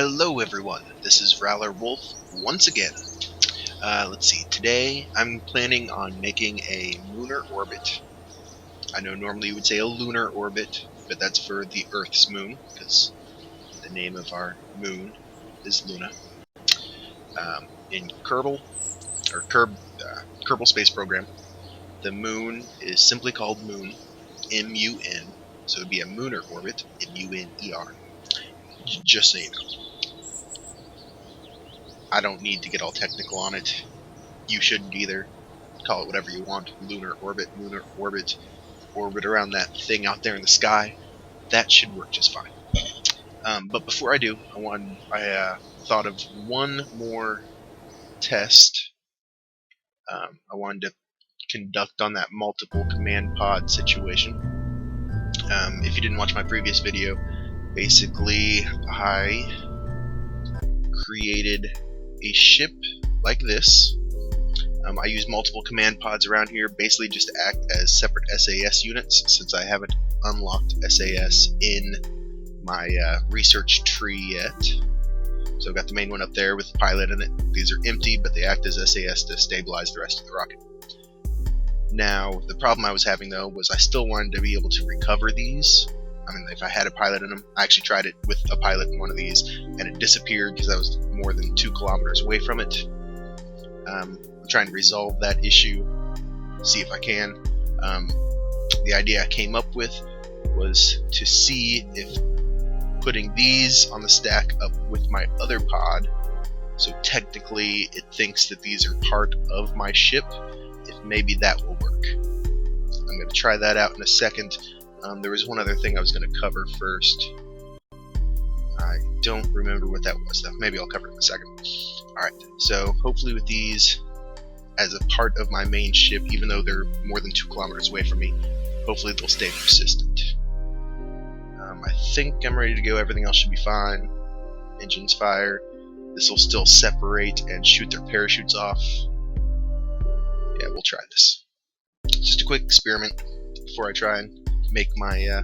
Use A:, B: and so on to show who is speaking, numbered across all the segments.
A: Hello everyone, this is RalorWolf once again. Let's see, today I'm planning on making a lunar orbit. I know normally you would say a lunar orbit, but that's for the Earth's moon, because the name of our moon is Luna. In Kerbal Space Program, the moon is simply called Moon, M-U-N, so it would be a lunar orbit, M-U-N-E-R, just so you know. I don't need to get all technical on it. You shouldn't either. Call it whatever you want. Lunar orbit, orbit around that thing out there in the sky. That should work just fine. But before I do, I thought of one more test I wanted to conduct on that multiple command pod situation. If you didn't watch my previous video, basically I created a ship like this. I use multiple command pods around here, basically just to act as separate SAS units, since I haven't unlocked SAS in my research tree yet. So I've got the main one up there with the pilot in it. These are empty, but they act as SAS to stabilize the rest of the rocket. Now, the problem I was having, though, was I still wanted to be able to recover these. I mean, if I had a pilot in them, I actually tried it with a pilot in one of these, and it disappeared because I was more than 2 kilometers away from it. I'm trying to resolve that issue, see if I can. The idea I came up with was to see if putting these on the stack up with my other pod, so technically it thinks that these are part of my ship, if maybe that will work. I'm going to try that out in a second. There was one other thing I was going to cover first. I don't remember what that was though. Maybe I'll cover it in a second. Alright, so hopefully with these as a part of my main ship, even though they're more than 2 kilometers away from me, hopefully they'll stay persistent. I think I'm ready to go. Everything else should be fine. Engines fire. This will still separate and shoot their parachutes off. Yeah, we'll try this. Just a quick experiment before I try and make my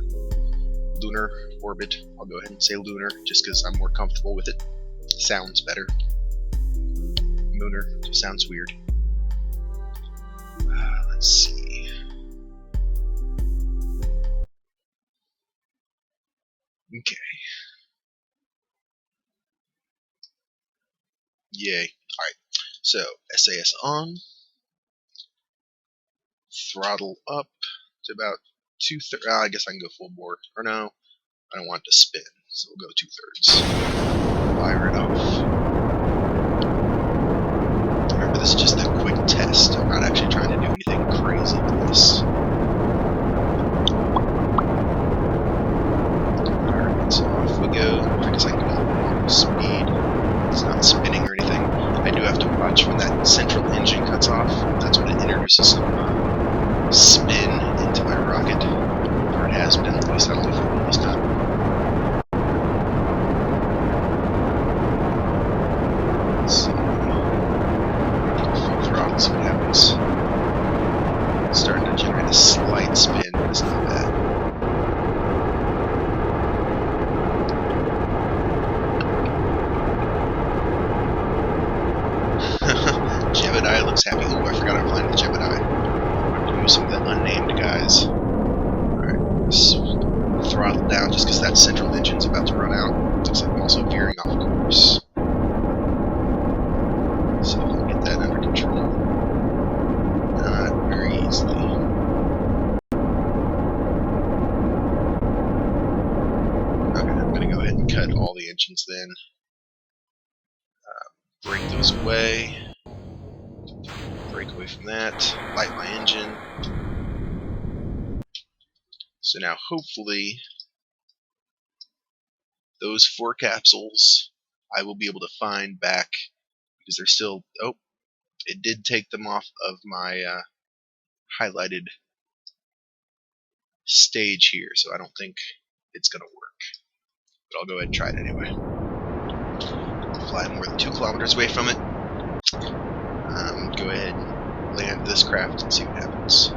A: lunar orbit. I'll go ahead and say lunar just because I'm more comfortable with it. Sounds better. Lunar just sounds weird. Let's see. Okay. Yay. Alright. So, SAS on. Throttle up to about 2/3. I guess I can go full bore. Or no, I don't want it to spin, so we'll go 2/3. Fire it off. Remember, this is just a quick test. I'm not actually trying to do anything crazy with this. Alright, so off we go. I guess I can go a little more speed. It's not spinning or anything. I do have to watch when that central engine cuts off. That's when it introduces some spin into my rocket. Or it has been, at least I don't know if it will this time. Let's see. Full throttle, see what happens. It's starting to generate a slight spin, but it's not bad. Jebediah looks happy. Oh, I forgot I'm flying with Jebediah. I'm going to use some of the unnamed guys. Alright, let's throttle down just because that central engine's about to run out. Looks like I'm also veering off course. So if I get that under control. Not very easily. Okay, I'm going to go ahead and cut all the engines then. Break those away. Break away from that. Light my engine. So now hopefully those 4 capsules I will be able to find back, because they're still... Oh, it did take them off of my highlighted stage here, so I don't think it's going to work. But I'll go ahead and try it anyway. Fly more than 2 kilometers away from it. Go ahead and land this craft and see what happens.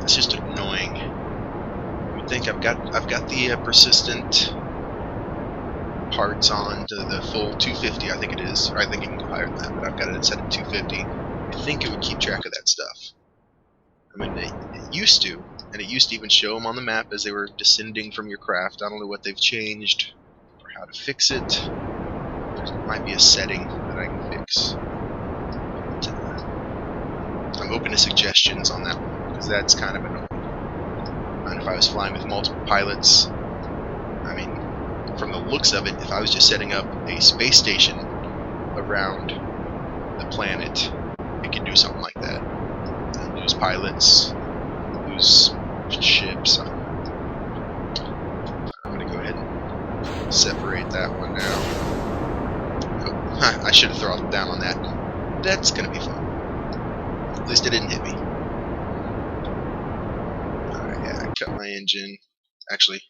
A: It's just annoying. You would think I've got the persistent parts on to the full 250, I think it is. Or I think it can go higher than that, but I've got it set at 250. I think it would keep track of that stuff. I mean, it used to, and it used to even show them on the map as they were descending from your craft. I don't know what they've changed or how to fix it. There might be a setting that I can fix. I'm open to suggestions on that one, because that's kind of annoying. And if I was flying with multiple pilots, I mean, from the looks of it, if I was just setting up a space station around the planet, it could do something like that. And lose pilots, lose ships. I'm going to go ahead and separate that one now. Oh, I should have throttled down on that. That's going to be fun. At least it didn't hit me. Alright, yeah, I cut my engine. Actually,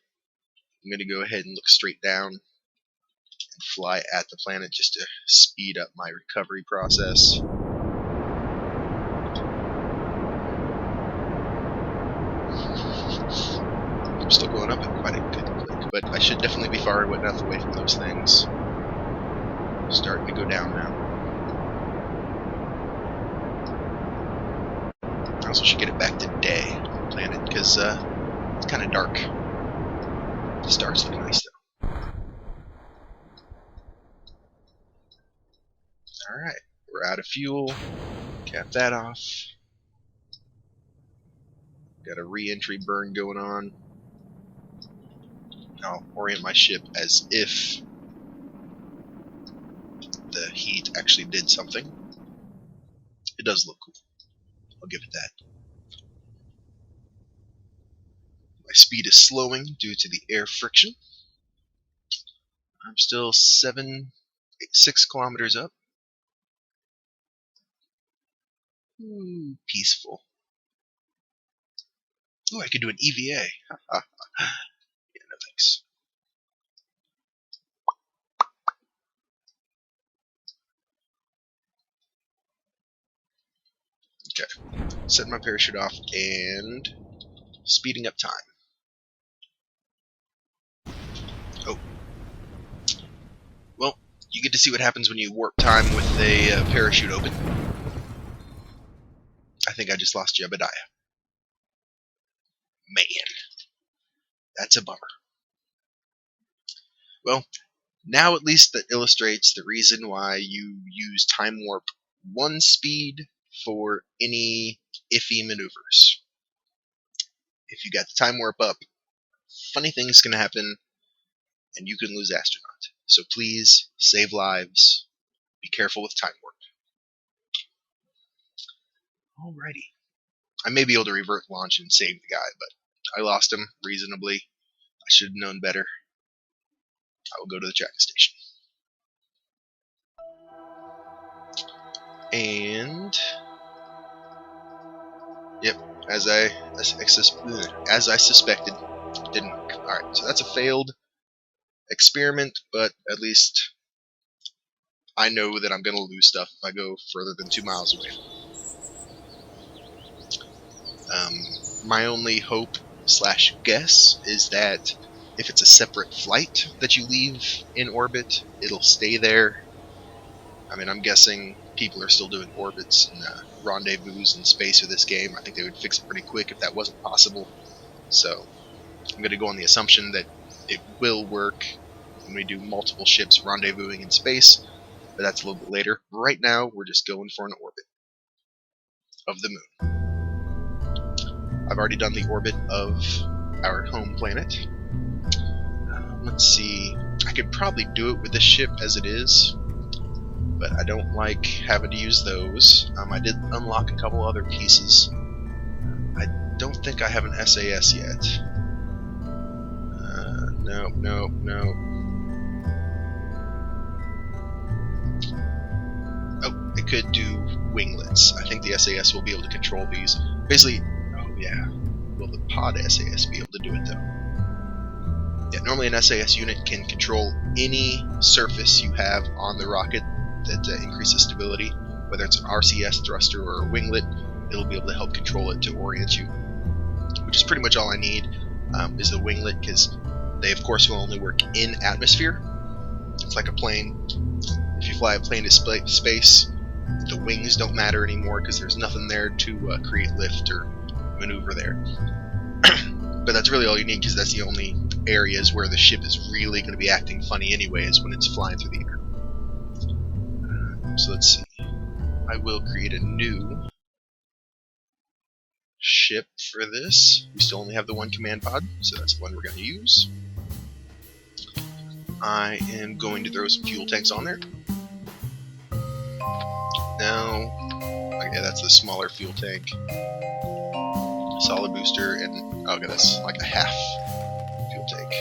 A: I'm going to go ahead and look straight down and fly at the planet just to speed up my recovery process. I'm still going up at quite a good click, but I should definitely be far enough away from those things. Starting to go down now. I also should get it back to day on the planet, because it's kind of dark. The stars look nice, though. Alright, we're out of fuel. Cap that off. Got a re-entry burn going on. I'll orient my ship as if the heat actually did something. It does look cool. I'll give it that. My speed is slowing due to the air friction. I'm still 6 kilometers up. Ooh, peaceful. Ooh, I could do an EVA. Yeah, no thanks. Okay, setting my parachute off and speeding up time. Oh. Well, you get to see what happens when you warp time with a parachute open. I think I just lost Jebediah. Man, that's a bummer. Well, now at least that illustrates the reason why you use time warp 1 speed for any iffy maneuvers. If you got the time warp up, funny things can happen, and you can lose astronaut. So please, save lives. Be careful with time warp. Alrighty. I may be able to revert launch and save the guy, but I lost him reasonably. I should have known better. I will go to the tracking station. And yep, as I suspected, it didn't work. Alright, so that's a failed experiment, but at least I know that I'm going to lose stuff if I go further than 2 miles away. My only hope / guess is that if it's a separate flight that you leave in orbit, it'll stay there. I mean, I'm guessing people are still doing orbits and rendezvous in space with this game. I think they would fix it pretty quick if that wasn't possible. So I'm going to go on the assumption that it will work when we do multiple ships rendezvousing in space, but that's a little bit later. Right now, we're just going for an orbit of the moon. I've already done the orbit of our home planet. Let's see. I could probably do it with this ship as it is, but I don't like having to use those. I did unlock a couple other pieces. I don't think I have an SAS yet. No. Oh, I could do winglets. I think the SAS will be able to control these. Basically, oh yeah. Will the pod SAS be able to do it though? Yeah, normally an SAS unit can control any surface you have on the rocket that increases stability, whether it's an RCS thruster or a winglet. It'll be able to help control it to orient you, which is pretty much all I need is the winglet, because they of course will only work in atmosphere, It's like a plane. If you fly a plane to space, the wings don't matter anymore because there's nothing there to create lift or maneuver there. But that's really all you need, because that's the only areas where the ship is really going to be acting funny anyway, is when it's flying through the air. So let's see. I will create a new ship for this. We still only have the one command pod, so that's the one we're going to use. I am going to throw some fuel tanks on there. Now, okay, that's the smaller fuel tank. Solid booster, and okay, that's like a half fuel tank.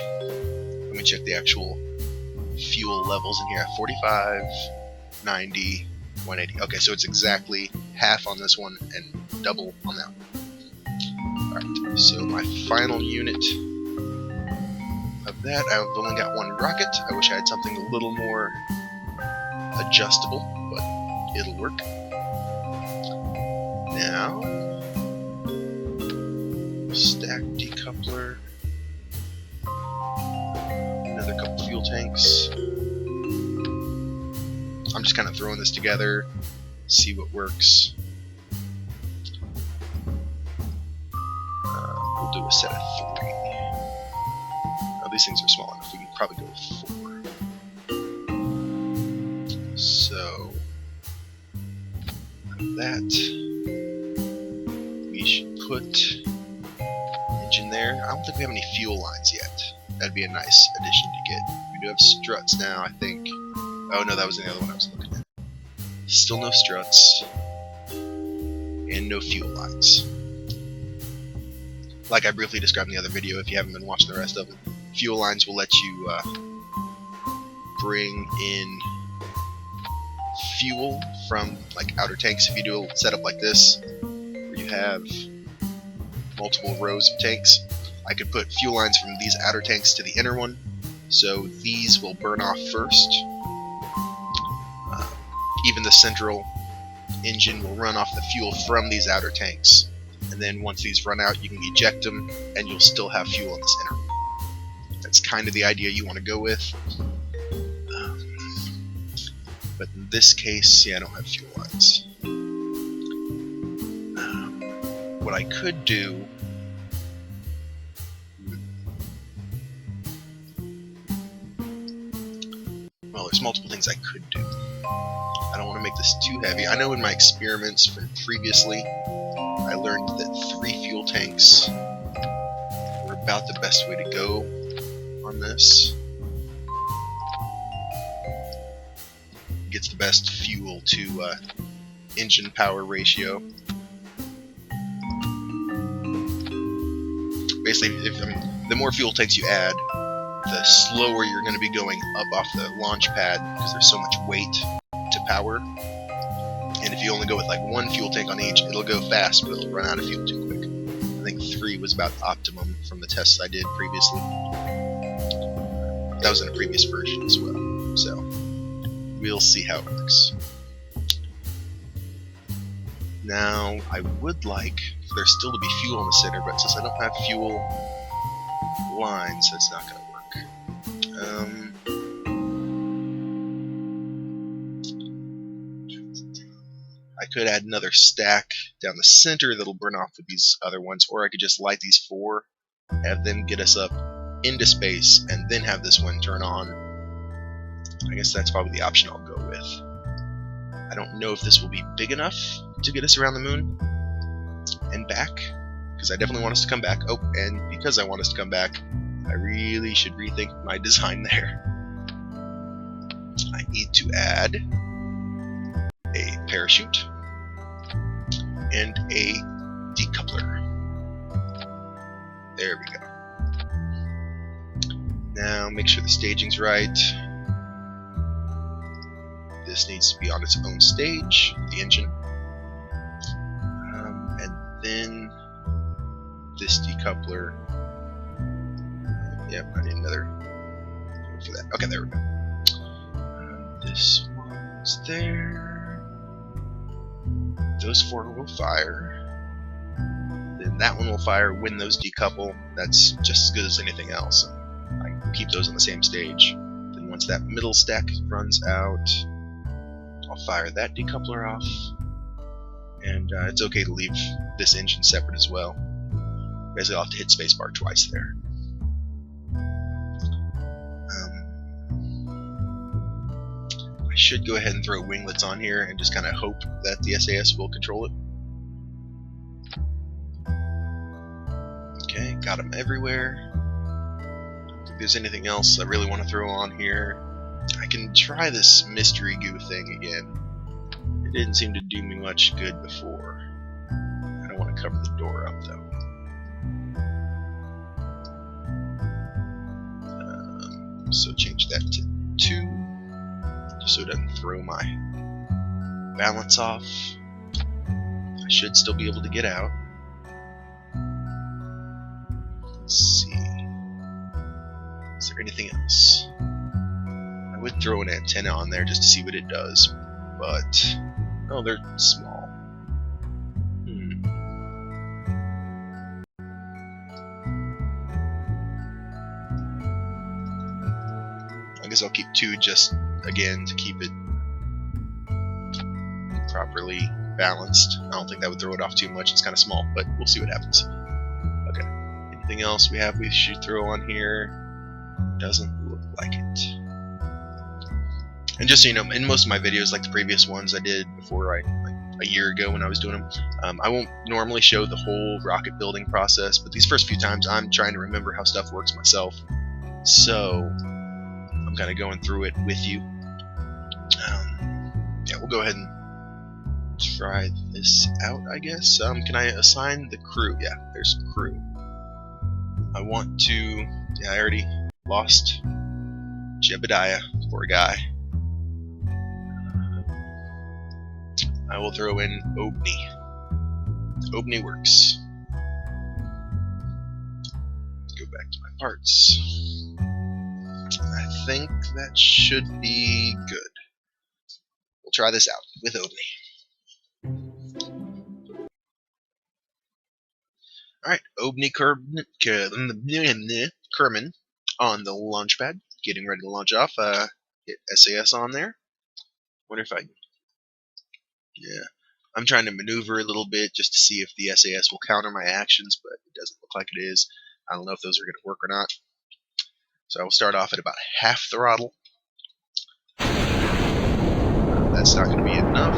A: Let me check the actual fuel levels in here. 45, 90, 180. Okay, so it's exactly half on this one and double on that one. Alright, so my final unit of that, I've only got one rocket. I wish I had something a little more adjustable, but it'll work. Now, stack decoupler, another couple fuel tanks. I'm just kind of throwing this together, see what works. We'll do a set of 3. Oh, these things are small enough. We can probably go with 4. So, that we should put engine there. I don't think we have any fuel lines yet. That'd be a nice addition to get. We do have struts now, I think. Oh no, that was the other one I was looking at. Still no struts. And no fuel lines. Like I briefly described in the other video, if you haven't been watching the rest of it, fuel lines will let you bring in fuel from like outer tanks. If you do a setup like this, where you have multiple rows of tanks, I could put fuel lines from these outer tanks to the inner one, so these will burn off first. Even the central engine will run off the fuel from these outer tanks, and then once these run out, you can eject them, and you'll still have fuel in this inner one. That's kind of the idea you want to go with. But in this case, yeah, I don't have fuel lines. What I could do... Well, there's multiple things I could do. I don't want to make this too heavy. I know in my experiments from previously, I learned that 3 fuel tanks were about the best way to go on this. Gets the best fuel to engine power ratio. Basically, the more fuel tanks you add, the slower you're going to be going up off the launch pad because there's so much weight to power. And if you only go with like 1 fuel tank on each, it'll go fast, but it'll run out of fuel too quick. I think 3 was about optimum from the tests I did previously. That was in a previous version as well, so we'll see how it works. Now, I would like for there still to be fuel in the center, but since I don't have fuel lines, that's not going to work. I could add another stack down the center that'll burn off with these other ones, or I could just light these 4, have them get us up into space, and then have this one turn on. I guess that's probably the option I'll go with. I don't know if this will be big enough to get us around the moon and back, because I definitely want us to come back. Oh, and because I want us to come back, I really should rethink my design there. I need to add a parachute and a decoupler. There we go. Now make sure the staging's right. This needs to be on its own stage, the engine. And then this decoupler. Yep, I need another for that. Okay, there we go. This one's there. Those 4 will fire. Then that one will fire when those decouple. That's just as good as anything else. I can keep those on the same stage. Then once that middle stack runs out, I'll fire that decoupler off. And it's okay to leave this engine separate as well. Basically, I'll have to hit spacebar twice there. I should go ahead and throw winglets on here and just kind of hope that the SAS will control it. Okay, got them everywhere. I don't think there's anything else I really want to throw on here. I can try this mystery goo thing again. It didn't seem to do me much good before. I don't want to cover the door up though. So change that to 2, just so it doesn't throw my balance off. I should still be able to get out. Let's see. Is there anything else? I would throw an antenna on there just to see what it does, but oh, they're small. I guess I'll keep 2 just again to keep it properly balanced. I don't think that would throw it off too much. It's kind of small, but we'll see what happens. Okay. Anything else we should throw on here? Doesn't look like it. And just so you know, in most of my videos, like the previous ones I did before, like a year ago when I was doing them, I won't normally show the whole rocket building process, but these first few times I'm trying to remember how stuff works myself. So I'm kind of going through it with you. Yeah, we'll go ahead and try this out, I guess. Can I assign the crew? Yeah, there's crew. I want to... Yeah, I already lost Jebediah, poor guy. I will throw in Obni. Obni works. Let's go back to my parts. I think that should be good. We'll try this out with Obni. Alright, Obni Kerman on the launch pad, getting ready to launch off. Hit SAS on there. Wonder if I can... Yeah, I'm trying to maneuver a little bit just to see if the SAS will counter my actions, but it doesn't look like it is. I don't know if those are going to work or not. So I will start off at about half throttle. That's not going to be enough.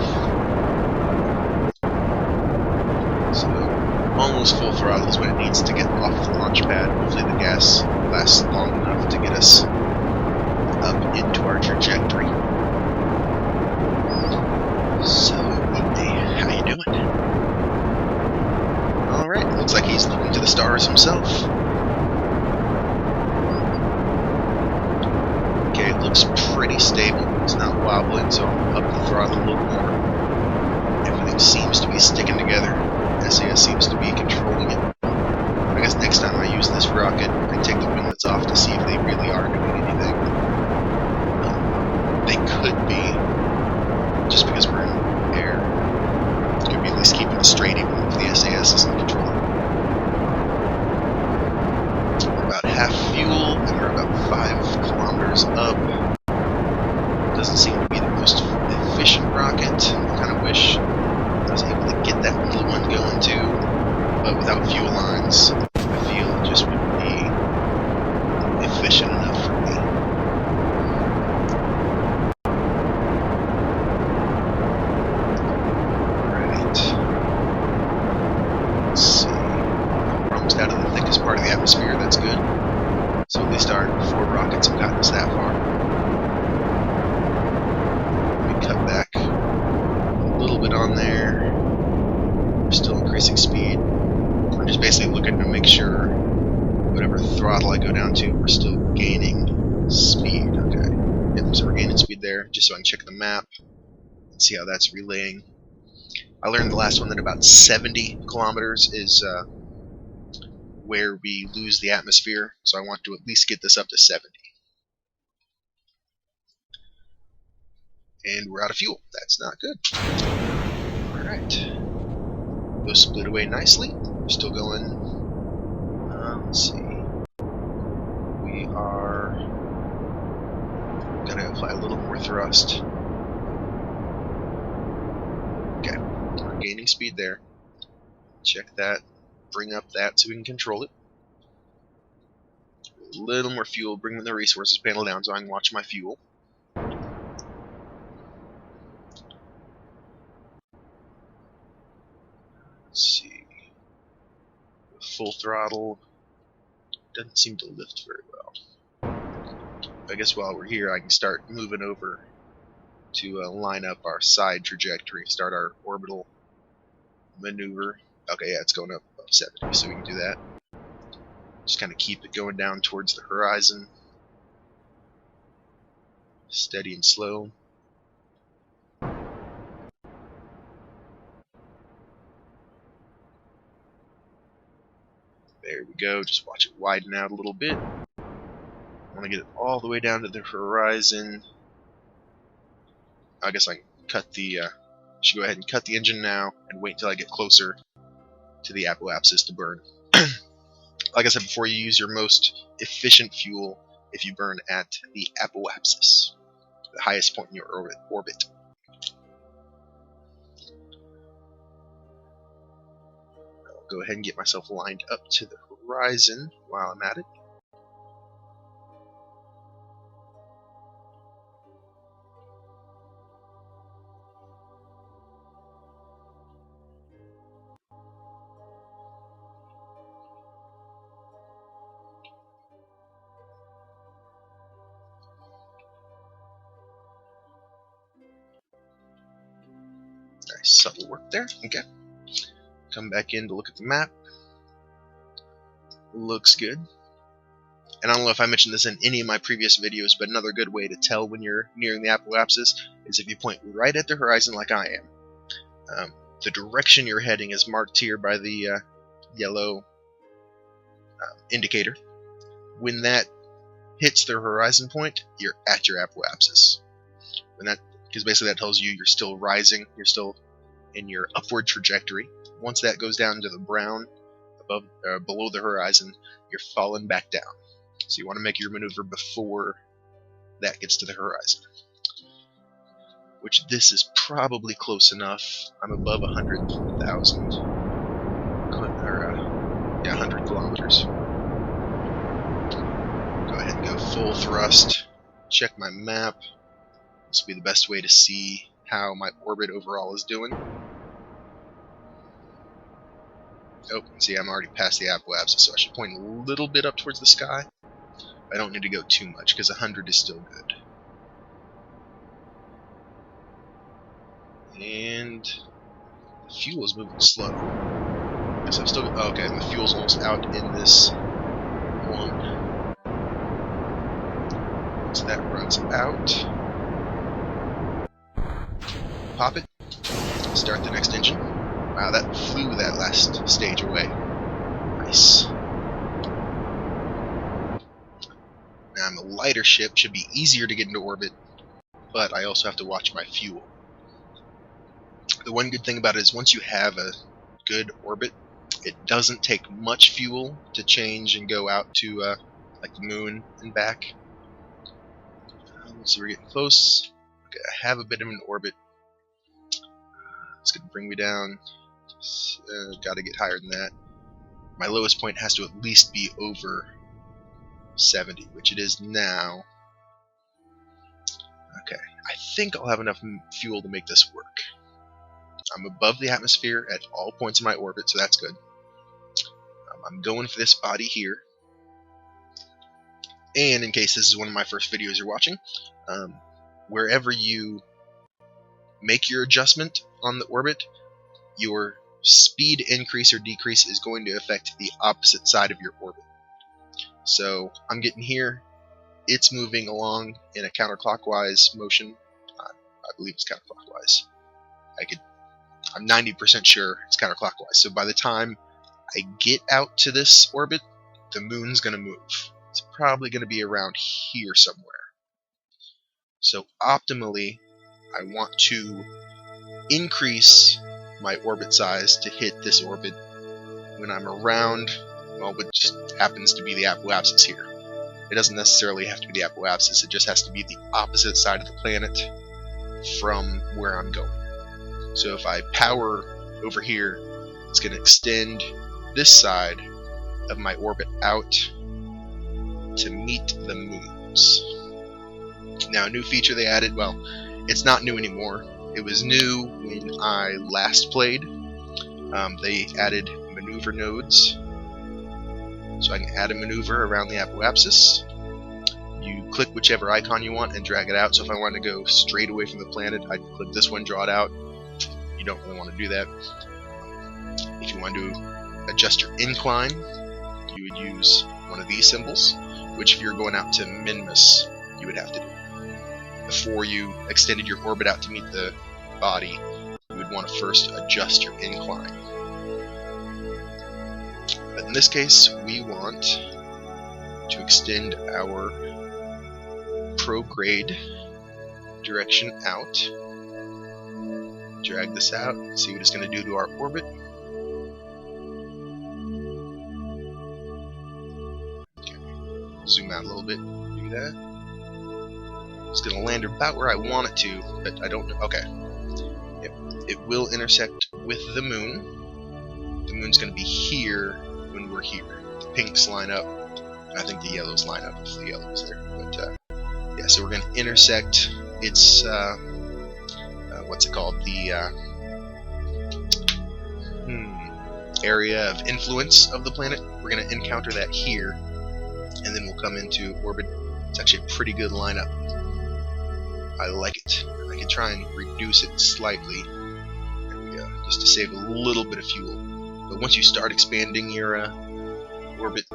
A: So almost full throttle is what it needs to get off the launch pad. Hopefully the gas lasts long enough to get us up into our trajectory. So, how you doing? Alright, looks like he's looking to the stars himself. Okay, it looks pretty stable. It's not wobbling, so I'll up the throttle a little more. Everything seems to be sticking together. SAS seems to be controlling it. I guess next time I use this rocket, I can take the winglets off to see if they really are doing anything. They could be, just because we're in air. It could be at least keeping it straight even if the SAS isn't controlling. We're about half fuel, and we're about 5 kilometers up. Doesn't seem to be the most efficient rocket. I kind of wish I was able to get that little one going too, but without fuel lines, I feel it just wouldn't be efficient enough for me. Alright. Let's see. We're almost out of the thickest part of the atmosphere, that's good. So at least our 4 rockets have gotten us that far. Let me cut back a little bit on there. We're still increasing speed. I'm just basically looking to make sure whatever throttle I go down to, we're still gaining speed. Okay. Yep, so we're gaining speed there, just so I can check the map and see how that's relaying. I learned the last one that about 70 kilometers is where we lose the atmosphere, so I want to at least get this up to 70. And we're out of fuel. That's not good. Alright. Those split away nicely. We're still going... let's see. We are Gotta apply a little more thrust. Okay, we're gaining speed there. Check that. Bring up that so we can control it. A little more fuel. Bring the resources panel down so I can watch my fuel. Let's see. Full throttle. Doesn't seem to lift very well. I guess while we're here, I can start moving over to line up our side trajectory, start our orbital maneuver. Okay, yeah, it's going up above 70, so we can do that. Just kind of keep it going down towards the horizon. Steady and slow. There we go, just watch it widen out a little bit. I want to get it all the way down to the horizon. I guess I can cut the, should go ahead and cut the engine now and wait until I get closer to the apoapsis to burn. Like I said before, you use your most efficient fuel if you burn at the apoapsis, the highest point in your orbit. I'll go ahead and get myself lined up to the horizon while I'm at it. Nice subtle work there. Okay. Come back in to look at the map. Looks good. And I don't know if I mentioned this in any of my previous videos, but another good way to tell when you're nearing the apoapsis is if you point right at the horizon like I am. The direction you're heading is marked here by the yellow indicator. When that hits the horizon point, you're at your apoapsis. Because basically that tells you you're still rising, you're still in your upward trajectory. Once that goes down to the brown below the horizon, you're falling back down. So you want to make your maneuver before that gets to the horizon. Which this is probably close enough. I'm above 100,000. 100 kilometers. Go ahead and go full thrust. Check my map. This will be the best way to see how my orbit overall is doing. Oh, see, I'm already past the apoapsis, so I should point a little bit up towards the sky. I don't need to go too much, because 100 is still good. And the fuel is moving slow. Guess I'm still... Oh, okay, the fuel's almost out in this one. Once that runs out, pop it, start the next engine. Wow, that flew that last stage away. Nice. Now, I'm a lighter ship, should be easier to get into orbit, but I also have to watch my fuel. The one good thing about it is once you have a good orbit, it doesn't take much fuel to change and go out to like the moon and back. So we're getting close. Okay, I have a bit of an orbit. It's going to bring me down. Got to get higher than that. My lowest point has to at least be over 70, which it is now. Okay, I think I'll have enough fuel to make this work. I'm above the atmosphere at all points in my orbit, so that's good. I'm going for this body here. And in case this is one of my first videos you're watching, wherever you make your adjustment on the orbit, your speed increase or decrease is going to affect the opposite side of your orbit. So I'm getting here, it's moving along in a counterclockwise motion. I believe it's counterclockwise. I'm 90% sure it's counterclockwise. So by the time I get out to this orbit, the moon's going to move. It's probably going to be around here somewhere. So optimally, I want to increase my orbit size to hit this orbit when I'm around, well, what just happens to be the apoapsis here. It doesn't necessarily have to be the apoapsis, it just has to be the opposite side of the planet from where I'm going. So if I power over here, it's going to extend this side of my orbit out to meet the moons. Now, a new feature they added, well, it's not new anymore. It was new when I last played. They added maneuver nodes, so I can add a maneuver around the apoapsis. You click whichever icon you want and drag it out. So if I want to go straight away from the planet, I'd click this one, draw it out. You don't really want to do that. If you want to adjust your incline, you would use one of these symbols, which if you're going out to Minmus, you would have to do. Before you extended your orbit out to meet the body, you would want to first adjust your incline. But in this case, we want to extend our prograde direction out. Drag this out, see what it's going to do to our orbit. Okay. Zoom out a little bit, do that. It's going to land about where I want it to, but I don't know. Okay. Yep. It will intersect with the moon. The moon's going to be here when we're here. The pinks line up, and I think the yellows line up if the yellow's there. But yeah, so we're going to intersect its what's it called? The area of influence of the planet. We're going to encounter that here, and then we'll come into orbit. It's actually a pretty good lineup. I like it. I can try and reduce it slightly. There we go, just to save a little bit of fuel. But once you start expanding your orbit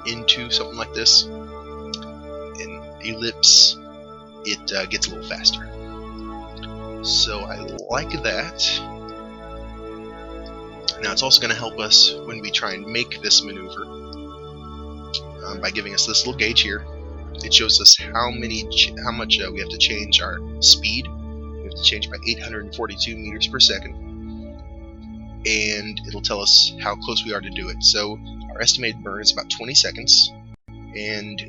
A: into something like this, an ellipse, it gets a little faster. So I like that. Now it's also going to help us when we try and make this maneuver by giving us this little gauge here. It shows us how much we have to change our speed. We have to change by 842 meters per second, and it'll tell us how close we are to do it. So our estimated burn is about 20 seconds, and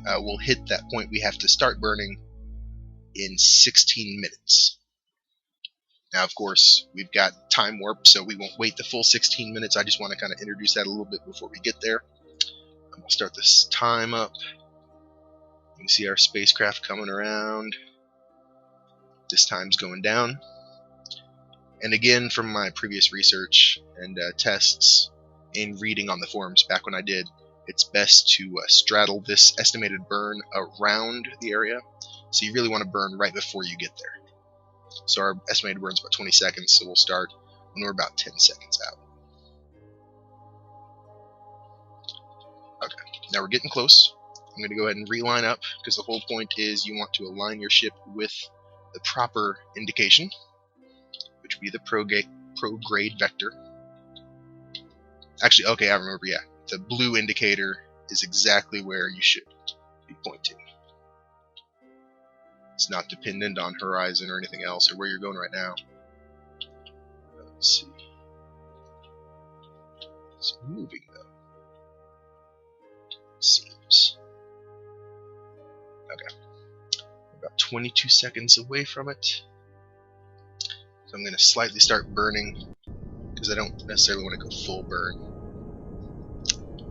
A: we'll hit that point we have to start burning in 16 minutes. Now, of course, we've got time warp, so we won't wait the full 16 minutes. I just want to kind of introduce that a little bit before we get there. We'll start this time up. You can see our spacecraft coming around. This time's going down. And again, from my previous research and tests and reading on the forums back when I did, it's best to straddle this estimated burn around the area. So you really want to burn right before you get there. So our estimated burn is about 20 seconds, so we'll start when we're about 10 seconds out. Okay, now we're getting close. I'm going to go ahead and reline up, because the whole point is you want to align your ship with the proper indication, which would be the prograde vector. Actually, okay, I remember, yeah. The blue indicator is exactly where you should be pointing. It's not dependent on horizon or anything else, or where you're going right now. Let's see. It's moving, though. It seems. Okay. About 22 seconds away from it. So I'm going to slightly start burning, because I don't necessarily want to go full burn.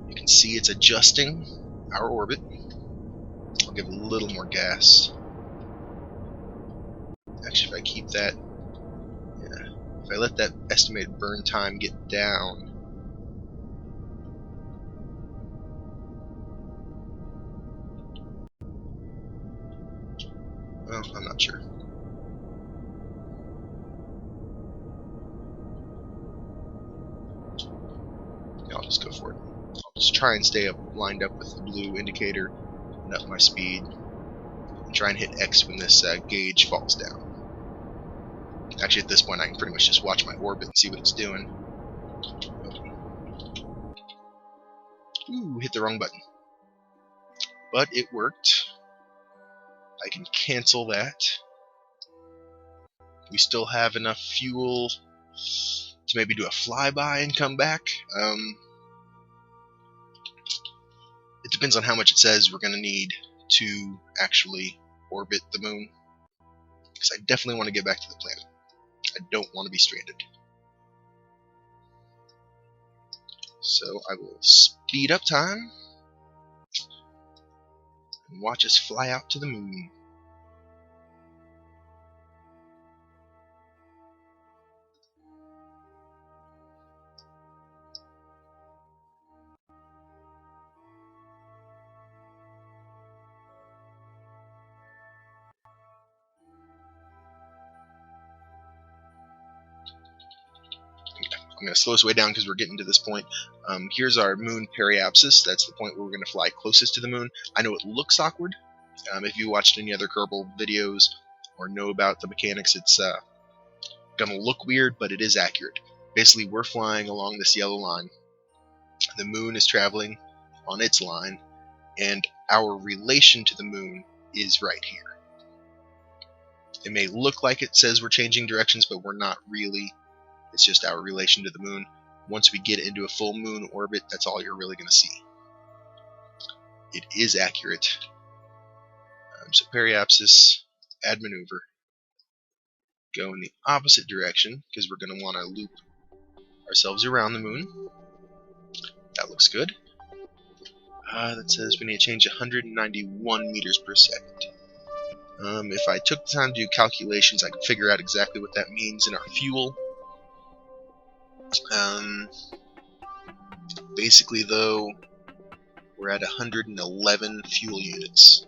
A: You can see it's adjusting our orbit. I'll give a little more gas. Actually, if I keep that, yeah, if I let that estimated burn time get down, well, I'm not sure. Yeah, I'll just go for it. I'll just try and stay lined up with the blue indicator and up my speed, and try and hit X when this gauge falls down. Actually, at this point, I can pretty much just watch my orbit and see what it's doing. Ooh, hit the wrong button. But it worked. I can cancel that. We still have enough fuel to maybe do a flyby and come back. It Depends on how much it says we're going to need to actually orbit the moon, because I definitely want to get back to the planet. I don't want to be stranded. So I will speed up time and watch us fly out to the moon. I'm going to slow this way down because we're getting to this point. Here's our moon periapsis. That's the point where we're going to fly closest to the moon. I know it looks awkward. If you watched any other Kerbal videos or know about the mechanics, it's going to look weird, but it is accurate. Basically, we're flying along this yellow line. The moon is traveling on its line, and our relation to the moon is right here. It may look like it says we're changing directions, but we're not really. It's just our relation to the moon. Once we get into a full moon orbit, that's all you're really going to see. It is accurate. So periapsis, add maneuver. Go in the opposite direction, because we're going to want to loop ourselves around the moon. That looks good. That says we need to change 191 meters per second. If I took the time to do calculations, I could figure out exactly what that means in our fuel. Basically, though, we're at 111 fuel units.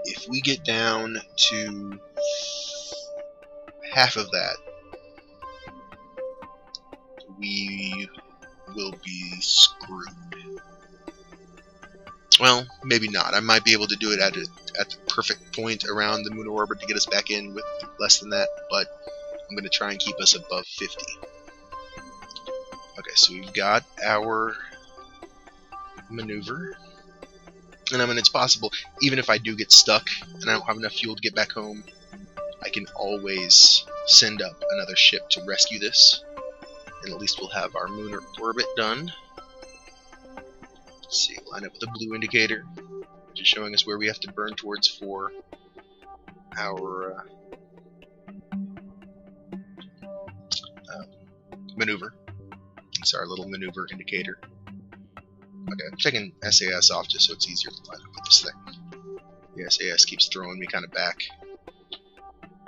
A: If we get down to half of that, we will be screwed. Well, maybe not. I might be able to do it at the perfect point around the moon orbit to get us back in with less than that, but I'm going to try and keep us above 50. Okay, so we've got our maneuver. And I mean, it's possible, even if I do get stuck and I don't have enough fuel to get back home, I can always send up another ship to rescue this. And at least we'll have our moon orbit done. Let's see, line up with the blue indicator, which is showing us where we have to burn towards for our maneuver. It's our little maneuver indicator. Okay, I'm taking SAS off just so it's easier to line up with this thing. The SAS keeps throwing me kind of back.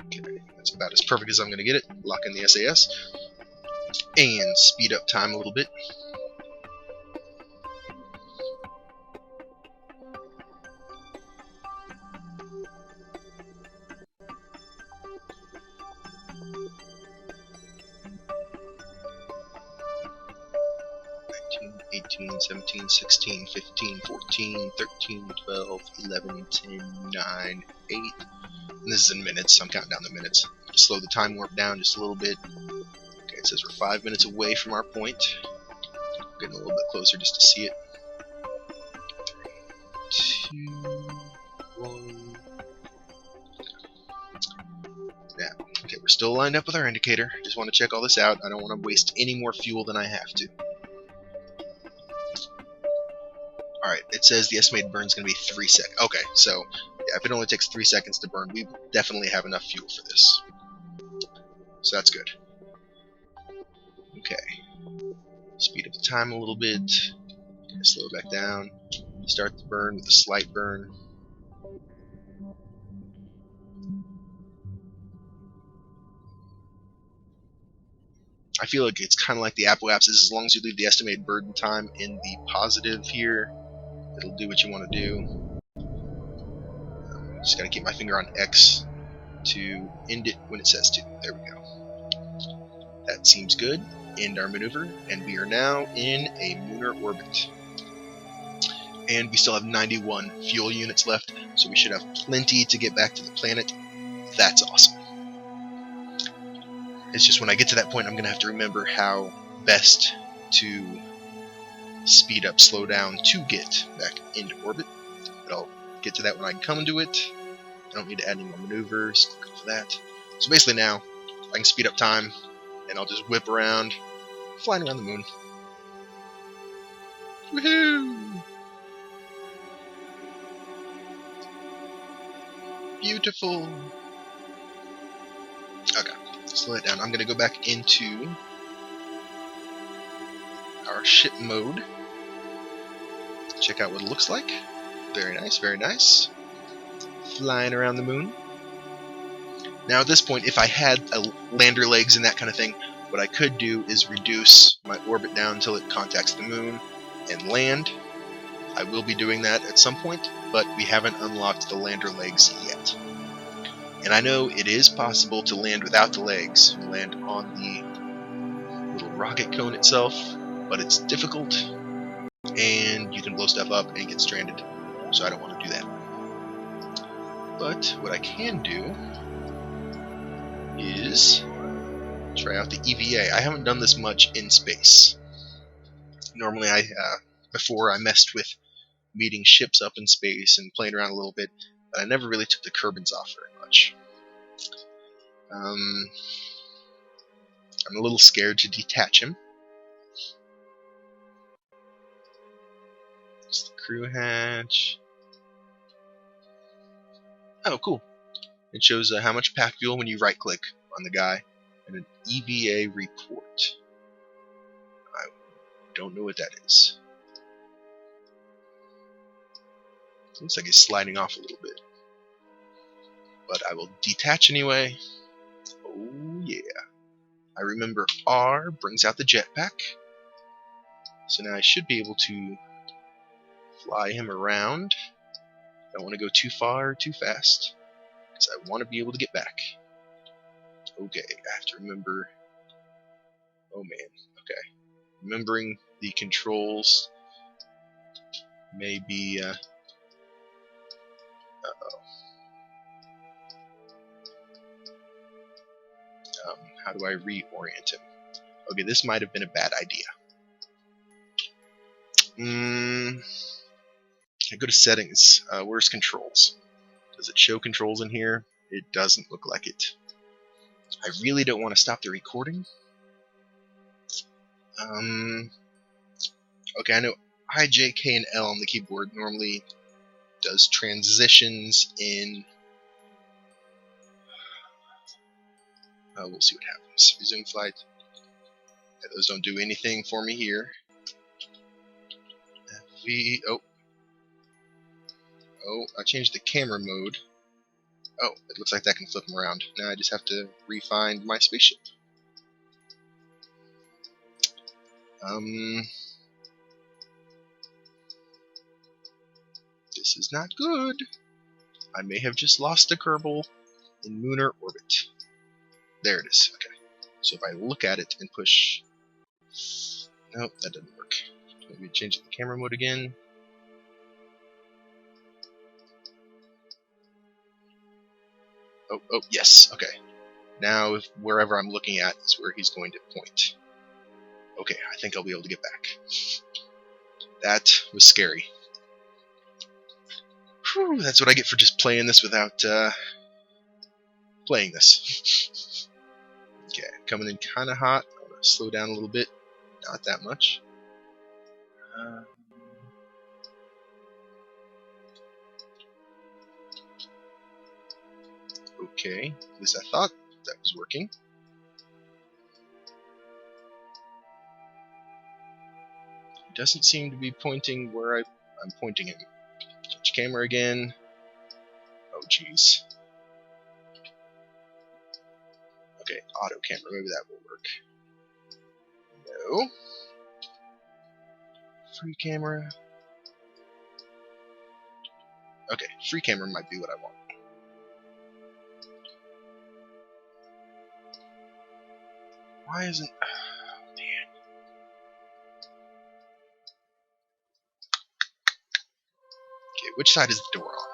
A: Okay, that's about as perfect as I'm going to get it. Lock in the SAS. And speed up time a little bit. 18, 17, 16, 15, 14, 13, 12, 11, 10, 9, 8. And this is in minutes, so I'm counting down the minutes. Just slow the time warp down just a little bit. Okay, it says we're 5 minutes away from our point. Getting a little bit closer just to see it. 3, 2, 1. Now, okay, we're still lined up with our indicator. Just want to check all this out. I don't want to waste any more fuel than I have to. Alright, it says the estimated burn is going to be 3 seconds. Okay, so yeah, if it only takes 3 seconds to burn, we definitely have enough fuel for this. So that's good. Okay. Speed up the time a little bit. Slow it back down. Start the burn with a slight burn. I feel like it's kind of like the apoapsis. As long as you leave the estimated burn time in the positive here, it'll do what you want to do. Just gotta keep my finger on X to end it when it says to. There we go. That seems good. End our maneuver, and we are now in a lunar orbit. And we still have 91 fuel units left, so we should have plenty to get back to the planet. That's awesome. It's just when I get to that point, I'm going to have to remember how best to speed up, slow down to get back into orbit. But I'll get to that when I come into it. I don't need to add any more maneuvers. Click for that. So basically now, I can speed up time, and I'll just whip around, flying around the moon. Woohoo! Beautiful. Okay, slow it down. I'm going to go back into our ship mode. Check out what it looks like. Very nice, very nice. Flying around the moon. Now at this point, if I had lander legs and that kind of thing, what I could do is reduce my orbit down until it contacts the moon and land. I will be doing that at some point, but we haven't unlocked the lander legs yet. And I know it is possible to land without the legs. You land on the little rocket cone itself, but it's difficult, and you can blow stuff up and get stranded. So I don't want to do that. But what I can do is try out the EVA. I haven't done this much in space. Normally, before I messed with meeting ships up in space and playing around a little bit, but I never really took the Kerbins off very much. I'm a little scared to detach him. It's the crew hatch. Oh, cool. It shows how much pack fuel when you right-click on the guy, and an EVA report. I don't know what that is. Looks like it's sliding off a little bit. But I will detach anyway. Oh yeah. I remember R brings out the jetpack. So now I should be able to fly him around. I don't want to go too far or too fast, because I want to be able to get back. Okay, I have to remember... Oh man, okay. Remembering the controls may be... how do I reorient him? Okay, this might have been a bad idea. I go to settings. Where's controls? Does it show controls in here? It doesn't look like it. I really don't want to stop the recording. Okay, I know I, J, K, and L on the keyboard normally does transitions in... we'll see what happens. Resume flight. Yeah, those don't do anything for me here. V... Oh, I changed the camera mode. Oh, it looks like that can flip them around. Now I just have to re-find my spaceship. This is not good. I may have just lost a Kerbal in lunar orbit. There it is. Okay. So if I look at it and push... Nope, that doesn't work. Maybe change the camera mode again. Oh, yes. Okay. Now, wherever I'm looking at is where he's going to point. Okay, I think I'll be able to get back. That was scary. Whew, that's what I get for just playing this without playing this. Okay, coming in kind of hot. I'm going to slow down a little bit. Not that much. Okay, at least I thought that was working. He doesn't seem to be pointing where I'm pointing him. Change camera again. Oh, jeez. Okay, auto camera. Maybe that will work. No. Free camera. Okay, free camera might be what I want. Why isn't... Oh, man. Okay, which side is the door on?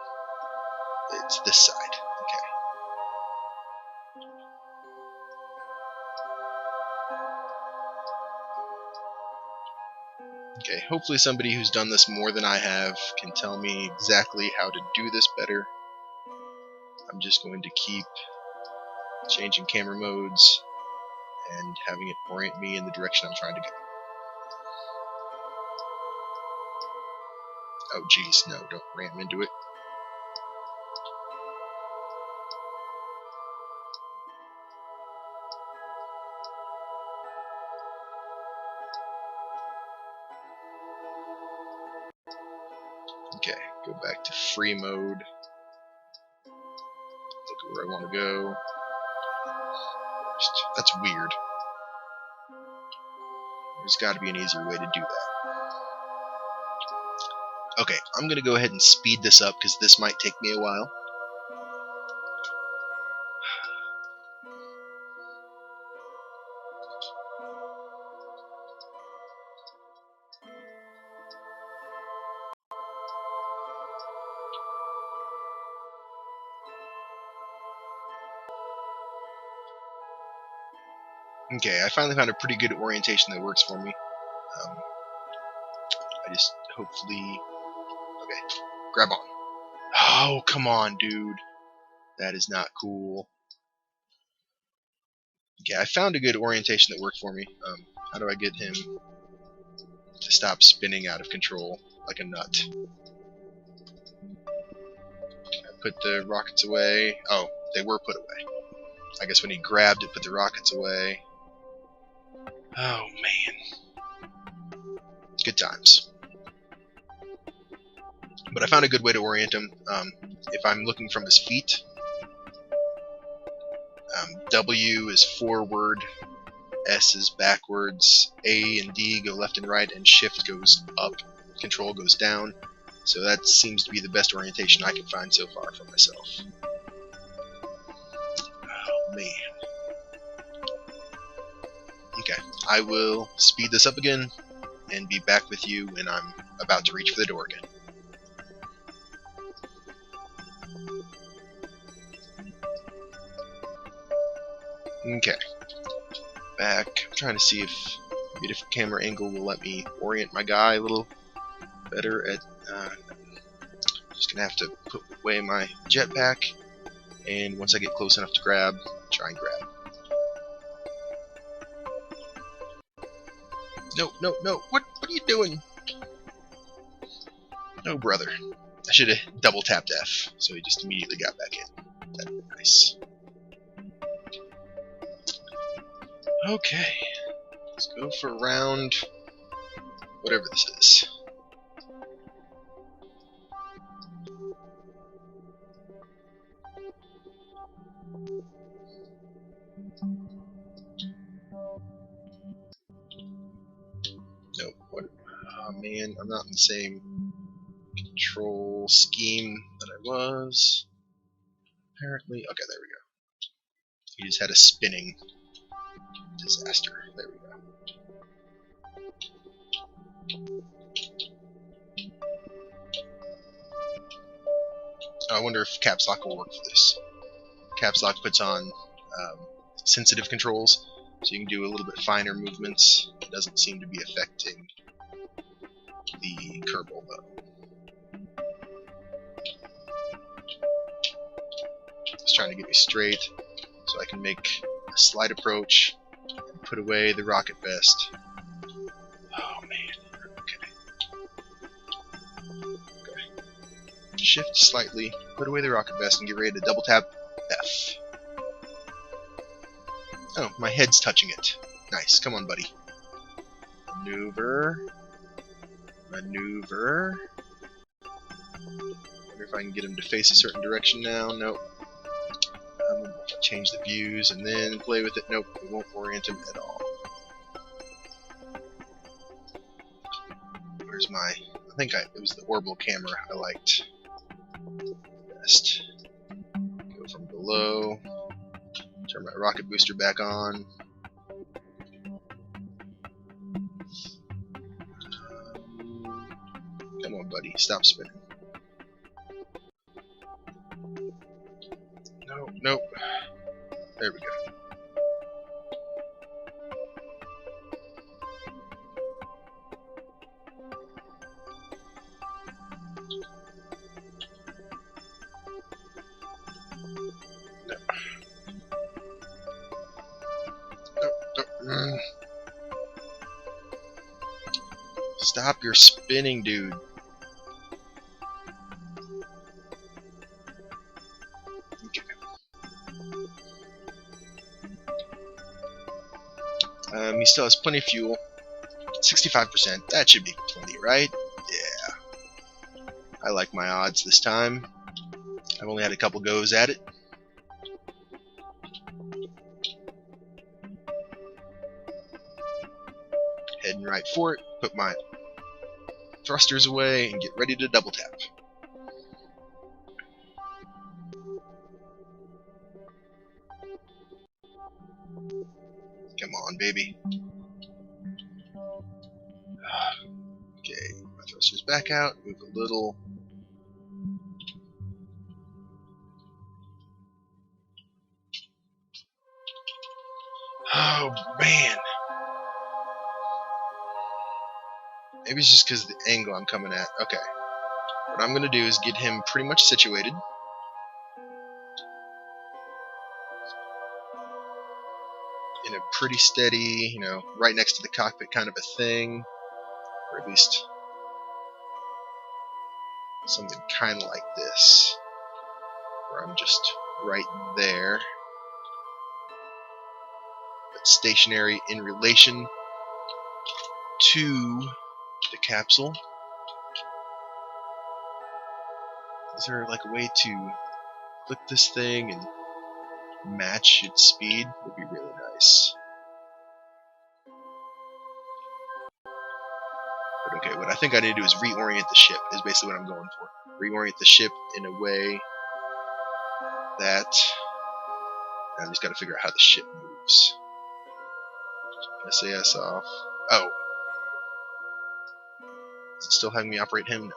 A: It's this side. Okay, hopefully somebody who's done this more than I have can tell me exactly how to do this better. I'm just going to keep changing camera modes and having it orient me in the direction I'm trying to go. Oh geez, no, don't ram into it. Okay, go back to free mode. Look at where I want to go. That's weird. There's got to be an easier way to do that. Okay, I'm going to go ahead and speed this up because this might take me a while. Okay, I finally found a pretty good orientation that works for me. I just hopefully... Okay, grab on. Oh, come on, dude. That is not cool. Okay, I found a good orientation that worked for me. How do I get him to stop spinning out of control like a nut? I put the rockets away. Oh, they were put away. I guess when he grabbed it, put the rockets away. Oh, man. Good times. But I found a good way to orient him. If I'm looking from his feet, W is forward, S is backwards, A and D go left and right, and Shift goes up, Control goes down. So that seems to be the best orientation I can find so far for myself. Oh, man. Okay, I will speed this up again and be back with you when I'm about to reach for the door again. Okay, back. I'm trying to see if maybe a different camera angle will let me orient my guy a little better. Just gonna have to put away my jetpack, and once I get close enough to grab, try and grab. No, no, no! What are you doing? No, brother. I should have double tapped F, so he just immediately got back in. That'd be nice. Okay, let's go for round whatever this is. Nope. What? Oh man, I'm not in the same control scheme that I was. Apparently, okay, there we go. He just had a spinning disaster. There we go. I wonder if caps lock will work for this. Caps lock puts on sensitive controls, so you can do a little bit finer movements. It doesn't seem to be affecting the Kerbal though. It's trying to get me straight so I can make a slight approach and put away the rocket vest. Oh man. Okay. Shift slightly, put away the rocket vest, and get ready to double tap F. Oh, my head's touching it. Nice. Come on, buddy. Maneuver. Maneuver. Wonder if I can get him to face a certain direction now. Nope. Change the views and then play with it. Nope, it won't orient him at all. Where's my... I think it was the orbital camera I liked best. Go from below. Turn my rocket booster back on. Come on, buddy. Stop spinning. No, nope. There we go. No. No. Stop your spinning, dude. He still has plenty of fuel. 65%. That should be plenty, right? Yeah. I like my odds this time. I've only had a couple goes at it. Heading right for it, put my thrusters away, and get ready to double tap. Come on, baby. Okay, my thrusters back out, move a little. Oh, man. Maybe it's just because of the angle I'm coming at. Okay. What I'm going to do is get him pretty much situated. In a pretty steady, right next to the cockpit kind of a thing. Or at least something kind of like this. Where I'm just right there. But stationary in relation to the capsule. Is there like a way to click this thing and match its speed? Would be really nice. But okay, what I think I need to do is reorient the ship, is basically what I'm going for. Reorient the ship in a way that I just gotta figure out how the ship moves. SAS off. Oh. Is it still having me operate him? No.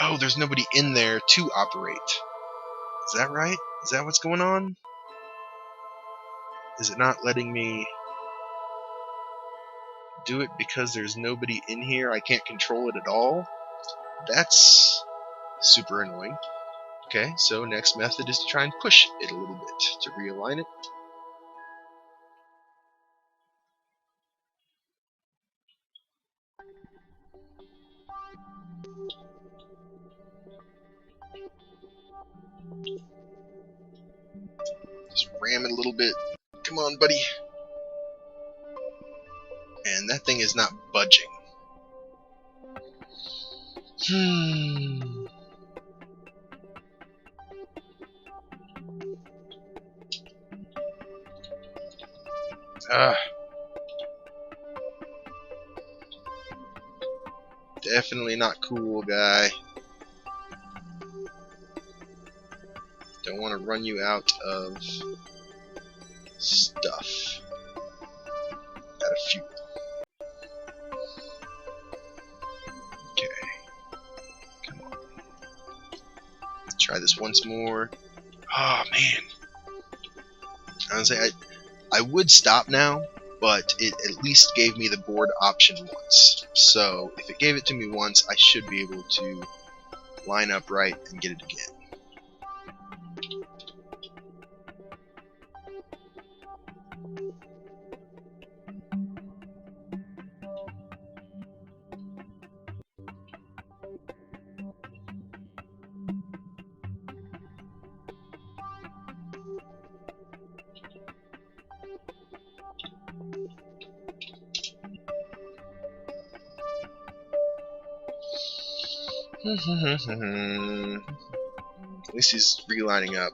A: Oh, there's nobody in there to operate. Is that right? Is that what's going on? Is it not letting me do it because there's nobody in here? I can't control it at all? That's super annoying. Okay, so next method is to try and push it a little bit to realign it. Just ram it a little bit. Come on, buddy. And that thing is not budging. Definitely not cool, guy. Don't want to run you out of stuff. Out of fuel. Okay. Come on. Let's try this once more. Oh, man. I was say I would stop now, but it at least gave me the board option once. So if it gave it to me once, I should be able to line up right and get it again. At least he's relining up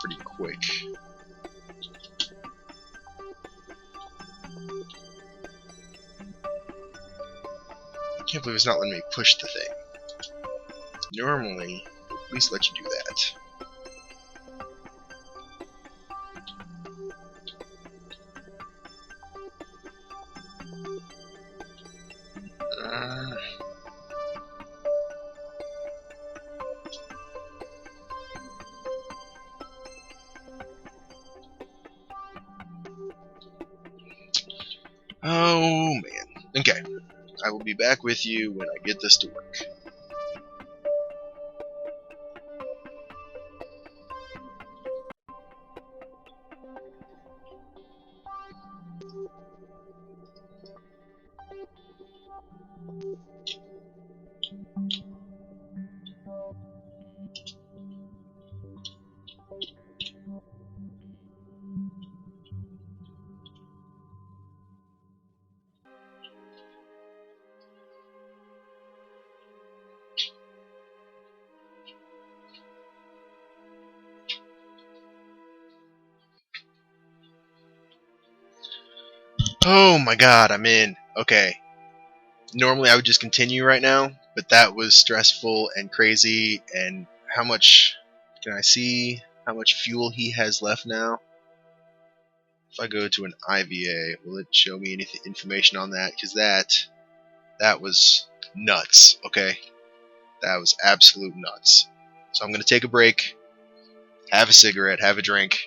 A: pretty quick. I can't believe it's not letting me push the thing. Normally, it would at least let you do that. Oh man. Okay. I will be back with you when I get this to work. Oh my god, I'm in. Okay. Normally I would just continue right now, but that was stressful and crazy. And how much can I see how much fuel he has left now? If I go to an IVA, will it show me any information on that? Because that was nuts. Okay, that was absolute nuts. So I'm gonna take a break, have a cigarette, have a drink,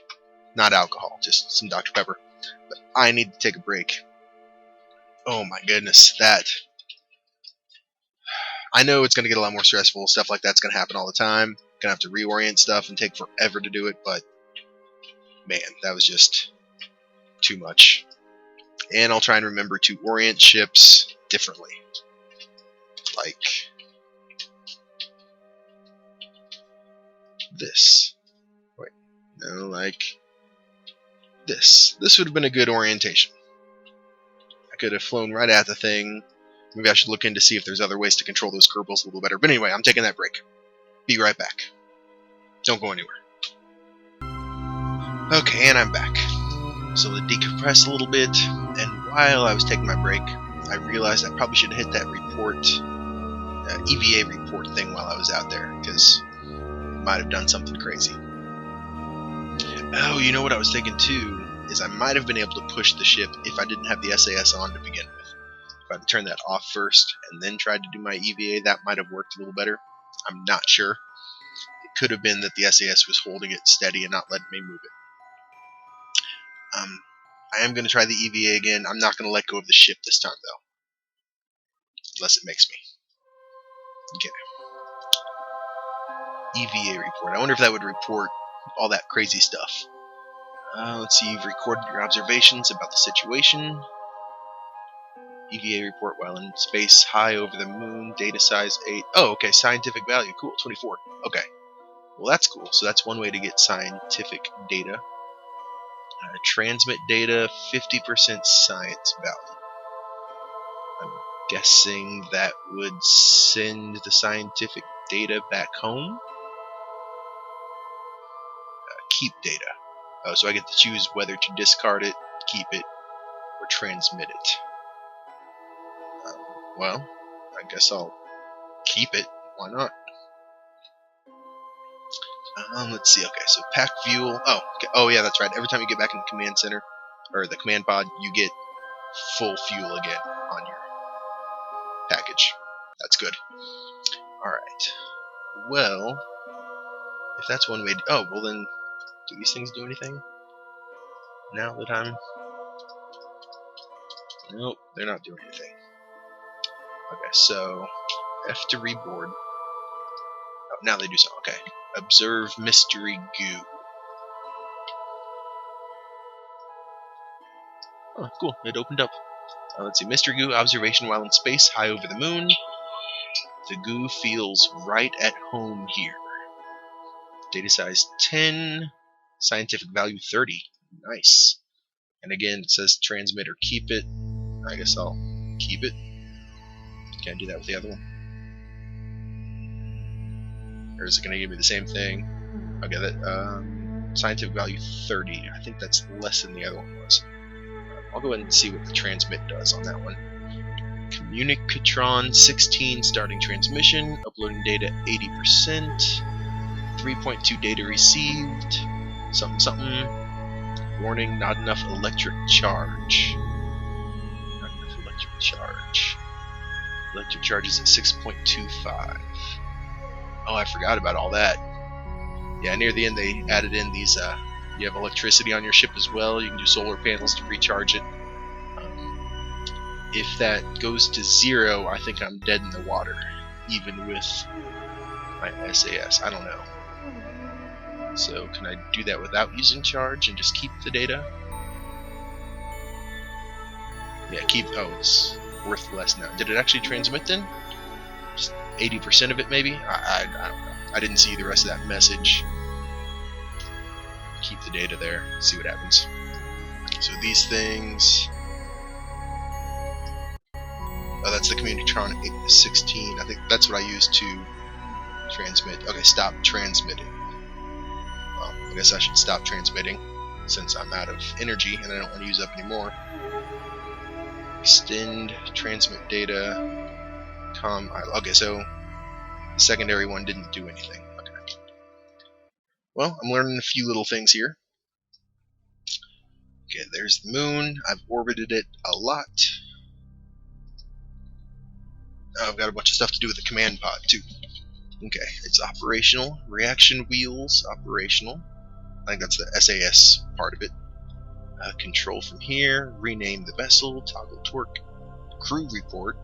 A: not alcohol, just some Dr. Pepper. But I need to take a break. Oh my goodness, that. I know it's going to get a lot more stressful. Stuff like that's going to happen all the time. Going to have to reorient stuff and take forever to do it, but man, that was just too much. And I'll try and remember to orient ships differently. Like this. Wait, no, like this. This would have been a good orientation. I could have flown right at the thing. Maybe I should look in to see if there's other ways to control those Kerbals a little better. But anyway, I'm taking that break. Be right back. Don't go anywhere. Okay, and I'm back. So it decompressed a little bit, and while I was taking my break, I realized I probably should have hit that report, EVA report thing while I was out there, because I might have done something crazy. Oh, you know what I was thinking too, is I might have been able to push the ship if I didn't have the SAS on to begin with. If I had turned that off first and then tried to do my EVA, that might have worked a little better. I'm not sure. It could have been that the SAS was holding it steady and not letting me move it. I am going to try the EVA again. I'm not going to let go of the ship this time, though. Unless it makes me. Okay. EVA report. I wonder if that would report all that crazy stuff. Let's see. You've recorded your observations about the situation. EVA report while in space, high over the moon, data size 8. Oh, okay, scientific value, cool, 24. Okay, well that's cool. So that's one way to get scientific data. Transmit data, 50% science value. I'm guessing that would send the scientific data back home. Keep data. Oh, so I get to choose whether to discard it, keep it, or transmit it. Well, I guess I'll keep it. Why not? Let's see. Okay, so pack fuel. Oh, okay. Oh yeah, that's right. Every time you get back in the command center or the command pod, you get full fuel again on your package. That's good. All right. Well, if that's one way. Oh, well then, do these things do anything? Now that I'm. Nope, they're not doing anything. Okay, so F to reboard. Oh, now they do something. Okay. Observe mystery goo. Oh, cool. It opened up. Let's see. Mystery goo observation while in space, high over the moon. The goo feels right at home here. Data size 10. Scientific value 30. Nice. And again, it says transmit or keep it. I guess I'll keep it. Can I do that with the other one? Or is it going to give me the same thing? Okay, that scientific value 30. I think that's less than the other one was. I'll go ahead and see what the transmit does on that one. Communicatron 16 starting transmission. Uploading data 80%. 3.2 data received. Something something. Warning, not enough electric charge. Not enough electric charge. Electric charge is at 6.25. Oh, I forgot about all that. Yeah, near the end they added in these, you have electricity on your ship as well. You can do solar panels to recharge it. If that goes to 0, I think I'm dead in the water, even with my SAS. I don't know. So can I do that without using charge and just keep the data? Yeah, keep. Oh, it's worth less now. Did it actually transmit then? Just 80% of it, maybe? I don't know. I didn't see the rest of that message. Keep the data there. See what happens. So these things. Oh, that's the Communicatron 16. I think that's what I used to transmit. Okay, stop transmitting. Well, I guess I should stop transmitting since I'm out of energy and I don't want to use up any more. Extend, transmit data, okay, so the secondary one didn't do anything. Okay. Well, I'm learning a few little things here. Okay, there's the moon. I've orbited it a lot. I've got a bunch of stuff to do with the command pod, too. Okay, it's operational. Reaction wheels, operational. I think that's the SAS part of it. Control from here. Rename the vessel. Toggle torque. Crew report.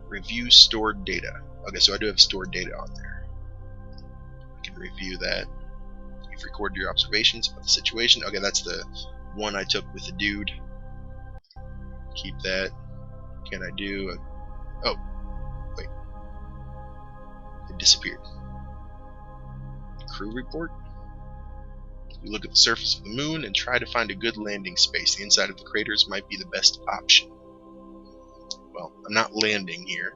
A: Review stored data. Okay, so I do have stored data on there. I can review that. You've recorded your observations about the situation. Okay, that's the one I took with the dude. Keep that. Can I do a... Oh, wait. It disappeared. Crew report. You look at the surface of the moon and try to find a good landing space. The inside of the craters might be the best option. Well, I'm not landing here.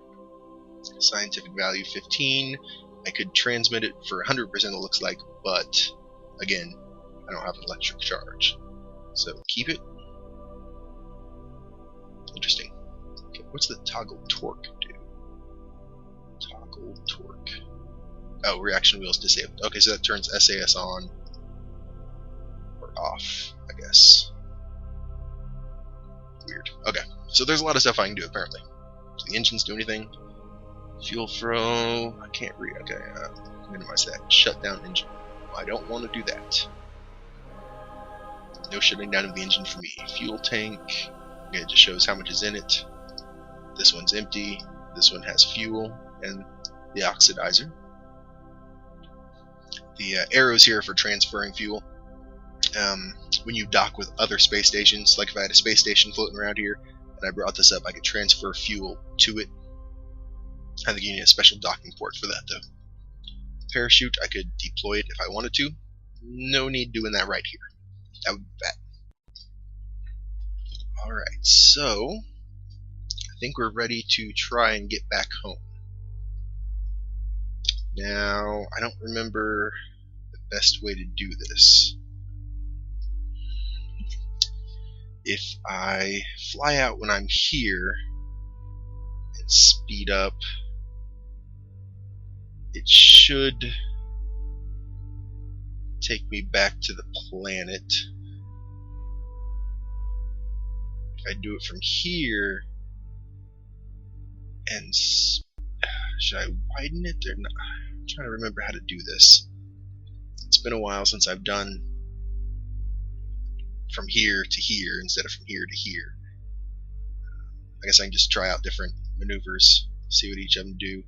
A: Scientific value 15. I could transmit it for 100% it looks like, but again, I don't have an electric charge. So keep it. Interesting. Okay, what's the toggle torque do? Toggle torque. Oh, reaction wheels disabled. Okay, so that turns SAS on or off, I guess. Weird. Okay, so there's a lot of stuff I can do apparently. Do the engines do anything? Fuel throw. I can't read. Okay, minimize that. Shut down engine. I don't want to do that. No shutting down of the engine for me. Fuel tank. Okay, it just shows how much is in it. This one's empty. This one has fuel and the oxidizer. The arrows here are for transferring fuel. When you dock with other space stations, like if I had a space station floating around here and I brought this up, I could transfer fuel to it. I think you need a special docking port for that though. Parachute, I could deploy it if I wanted to. No need doing that right here. That would be bad. Alright, so I think we're ready to try and get back home. Now, I don't remember the best way to do this. If I fly out when I'm here and speed up, it should take me back to the planet. If I do it from here, and should I widen it or not? I'm trying to remember how to do this. It's been a while since I've done from here to here instead of from here to here. I guess I can just try out different maneuvers, see what each of them do.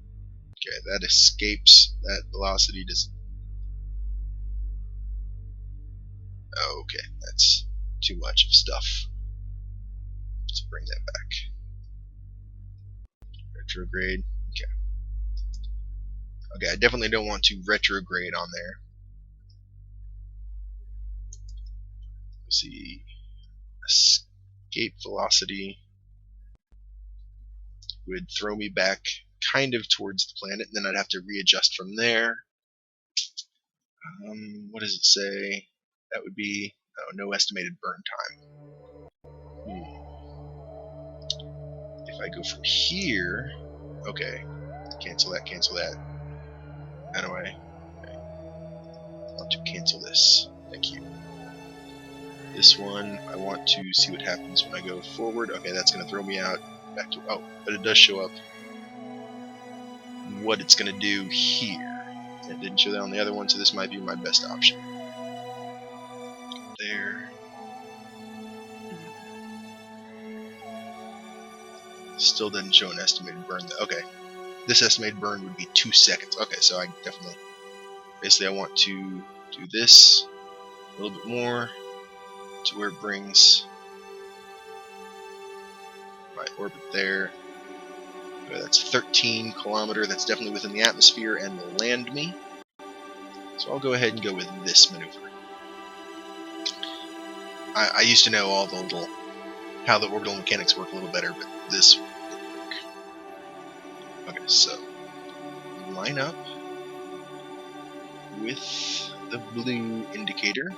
A: Okay, that escapes. That velocity does. Oh, okay, that's too much of stuff. Let's bring that back. Retrograde. Okay. Okay, I definitely don't want to retrograde on there. Let's see. Escape velocity would throw me back kind of towards the planet, and then I'd have to readjust from there. What does it say? That would be no estimated burn time. If I go from here, okay, cancel that, cancel that. How do I? Okay. I want to cancel this. Thank you. This one, I want to see what happens when I go forward. Okay, that's going to throw me out back to. Oh, but it does show up what it's going to do here. It didn't show that on the other one, so this might be my best option. There. Still doesn't show an estimated burn. Okay, this estimated burn would be 2 seconds. Okay, so I definitely, basically I want to do this a little bit more to where it brings my orbit there. Okay, that's 13 kilometer. That's definitely within the atmosphere and will land me. So I'll go ahead and go with this maneuver. I used to know all the little, how the orbital mechanics work a little better, but this didn't work. Okay, so line up with the blue indicator,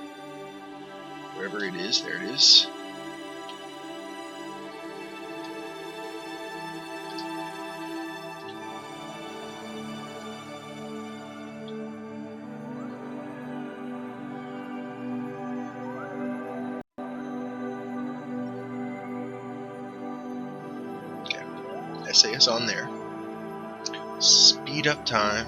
A: wherever it is. There it is. SAS on there. Speed up time.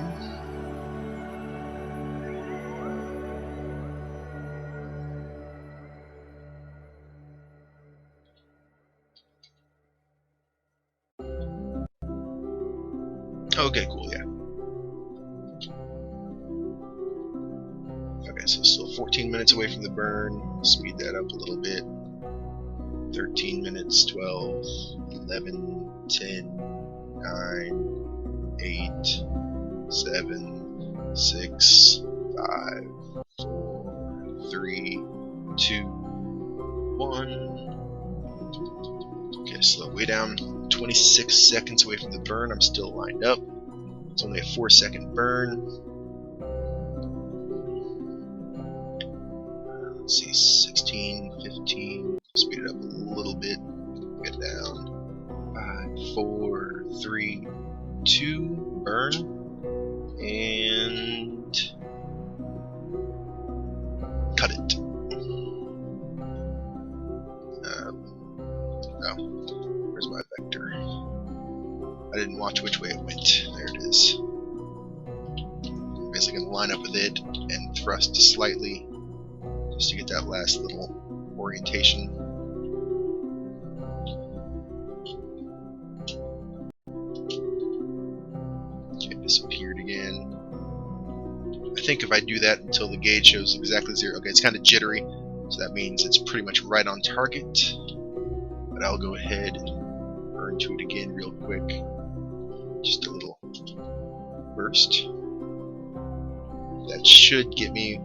A: Okay, cool, yeah. Okay, so still 14 minutes away from the burn. Speed that up a little bit. 13 minutes, 12, 11, 10, 9, 8, 7, 6, 5, 4, 3, 2, 1. Okay, slow way down. 26 seconds away from the burn. I'm still lined up. It's only a 4-second burn. Let's see, 16, 15. Speed it up a little bit. Get down. 5, 4, 3, 2. Burn. And cut it. Where's my vector? I didn't watch which way it went. There it is. I'm basically going to line up with it and thrust slightly just to get that last little orientation. Okay, disappeared again. I think if I do that until the gauge shows exactly 0, okay, it's kind of jittery, so that means it's pretty much right on target. But I'll go ahead and burn to it again real quick. Just a little burst. That should get me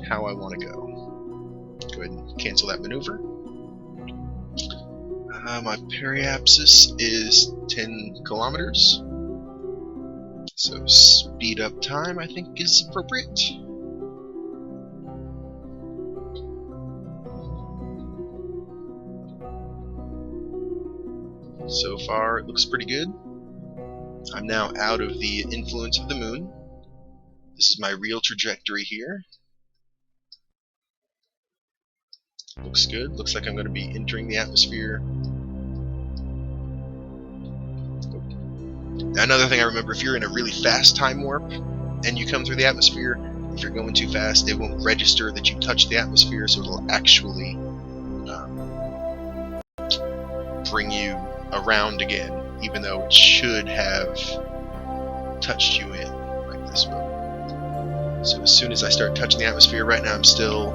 A: how I want to go. Go ahead and cancel that maneuver. My periapsis is 10 kilometers. So speed up time, I think, is appropriate. So far, it looks pretty good. I'm now out of the influence of the moon. This is my real trajectory here. Looks good. Looks like I'm going to be entering the atmosphere. Now, another thing I remember, if you're in a really fast time warp and you come through the atmosphere, if you're going too fast, it won't register that you touched the atmosphere, so it'll actually bring you around again, even though it should have touched you in like this one. So as soon as I start touching the atmosphere, right now I'm still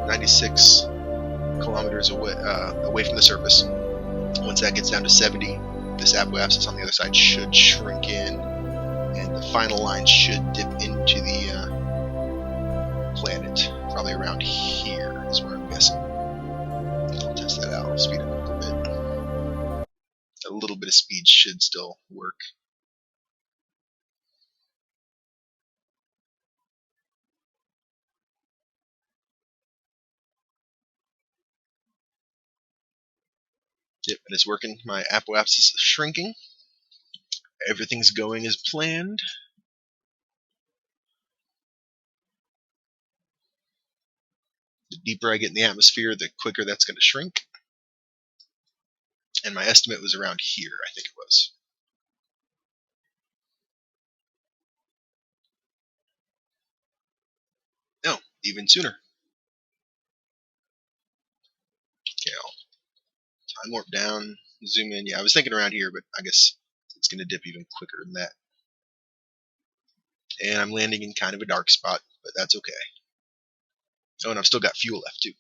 A: 96 kilometers away from the surface. Once that gets down to 70, this apoapsis on the other side should shrink in, and the final line should dip into the planet, probably around here is where I'm guessing. I'll test that out. I'll speed it up a little bit. A little bit of speed should still work. Yep, and it's working. My apoapsis is shrinking. Everything's going as planned. The deeper I get in the atmosphere, the quicker that's going to shrink. And my estimate was around here, I think it was. No, even sooner. Okay, I'll time warp down, zoom in. Yeah, I was thinking around here, but I guess it's going to dip even quicker than that. And I'm landing in kind of a dark spot, but that's okay. Oh, and I've still got fuel left, too.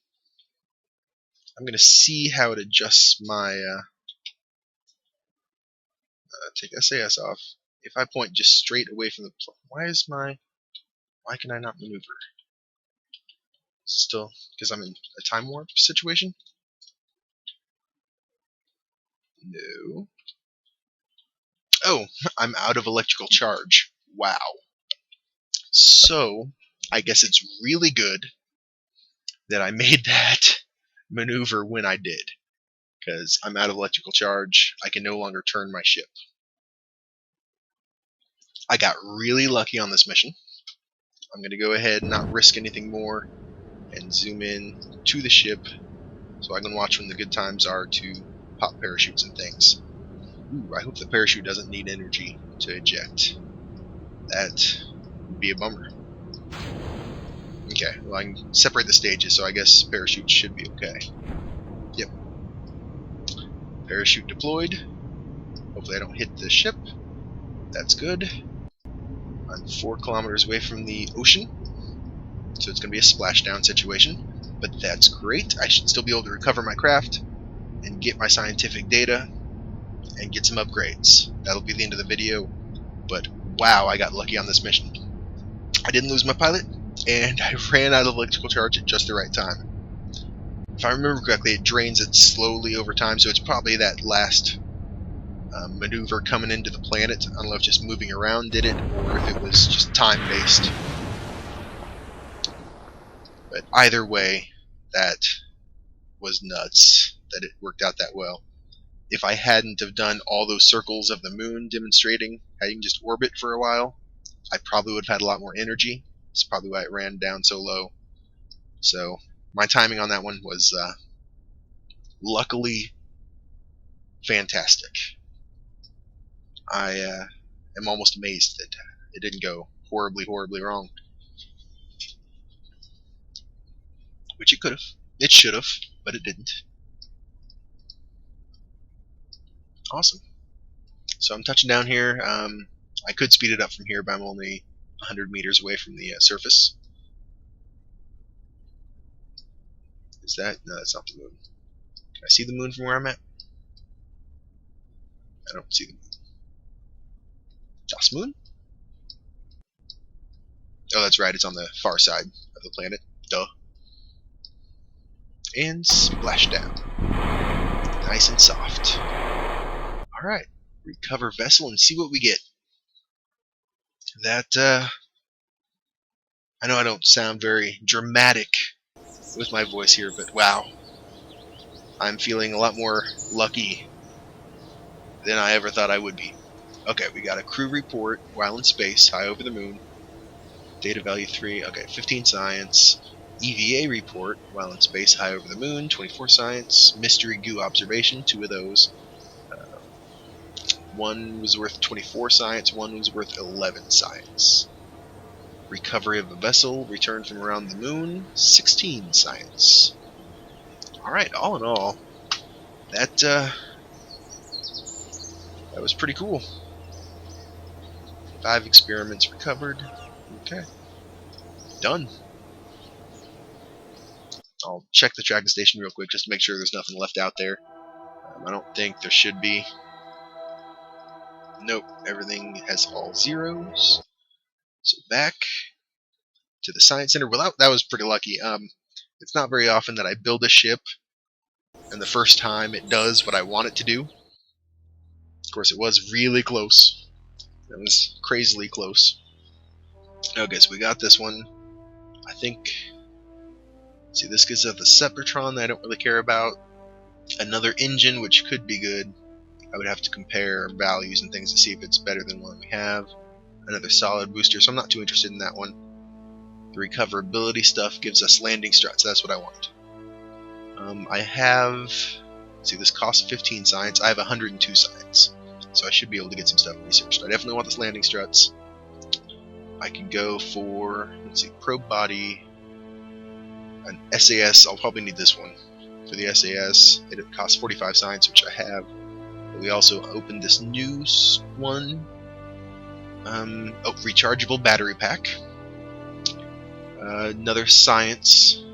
A: I'm going to see how it adjusts my... take SAS off. If I point just straight away from the... Why can I not maneuver? Still, because I'm in a time warp situation? No. Oh, I'm out of electrical charge. Wow. So, I guess it's really good that I made that maneuver when I did. Because I'm out of electrical charge. I can no longer turn my ship. I got really lucky on this mission. I'm going to go ahead and not risk anything more and zoom in to the ship so I can watch when the good times are to pop parachutes and things. Ooh, I hope the parachute doesn't need energy to eject. That would be a bummer. Okay, well I can separate the stages, so I guess parachute should be okay. Yep. Parachute deployed. Hopefully I don't hit the ship. That's good. I'm 4 kilometers away from the ocean, so it's going to be a splashdown situation. But that's great. I should still be able to recover my craft and get my scientific data and get some upgrades. That'll be the end of the video. But wow, I got lucky on this mission. I didn't lose my pilot, and I ran out of electrical charge at just the right time. If I remember correctly, it drains it slowly over time, so it's probably that last maneuver coming into the planet. I don't know if just moving around did it, or if it was just time-based. But either way, that was nuts that it worked out that well. If I hadn't have done all those circles of the moon demonstrating how you can just orbit for a while, I probably would have had a lot more energy. That's probably why it ran down so low. So my timing on that one was luckily fantastic. I am almost amazed that it didn't go horribly, horribly wrong. Which it could have. It should have, but it didn't. Awesome. So I'm touching down here. I could speed it up from here, but I'm only 100 meters away from the surface. Is that? No, that's not the moon. Can I see the moon from where I'm at? I don't see the moon. Das Moon? Oh, that's right. It's on the far side of the planet. Duh. And splash down. Nice and soft. Alright. Recover vessel and see what we get. That, I know I don't sound very dramatic with my voice here, but wow. I'm feeling a lot more lucky than I ever thought I would be. Okay, we got a crew report while in space, high over the moon. Data value 3, okay, 15 science. EVA report while in space, high over the moon, 24 science. Mystery goo observation, 2 of those. One was worth 24 science, one was worth 11 science. Recovery of a vessel, return from around the moon, 16 science. Alright, all in all, that was pretty cool. 5 experiments recovered. Okay. Done. I'll check the tracking station real quick just to make sure there's nothing left out there. I don't think there should be. Nope, everything has all zeros. So back to the Science Center. Well, that was pretty lucky. It's not very often that I build a ship and the first time it does what I want it to do. Of course, it was really close. It was crazily close. Okay, so we got this one. I think... See, this gives us the Sepratron that I don't really care about. Another engine, which could be good. I would have to compare values and things to see if it's better than one we have. Another solid booster, so I'm not too interested in that one. The recoverability stuff gives us landing struts, that's what I want. I have... See, this costs 15 science. I have 102 science. So I should be able to get some stuff researched. I definitely want this landing struts. I can go for, let's see, probe body, an SAS. I'll probably need this one for the SAS. It costs 45 science, which I have. But we also opened this new one. Oh, rechargeable battery pack. Another science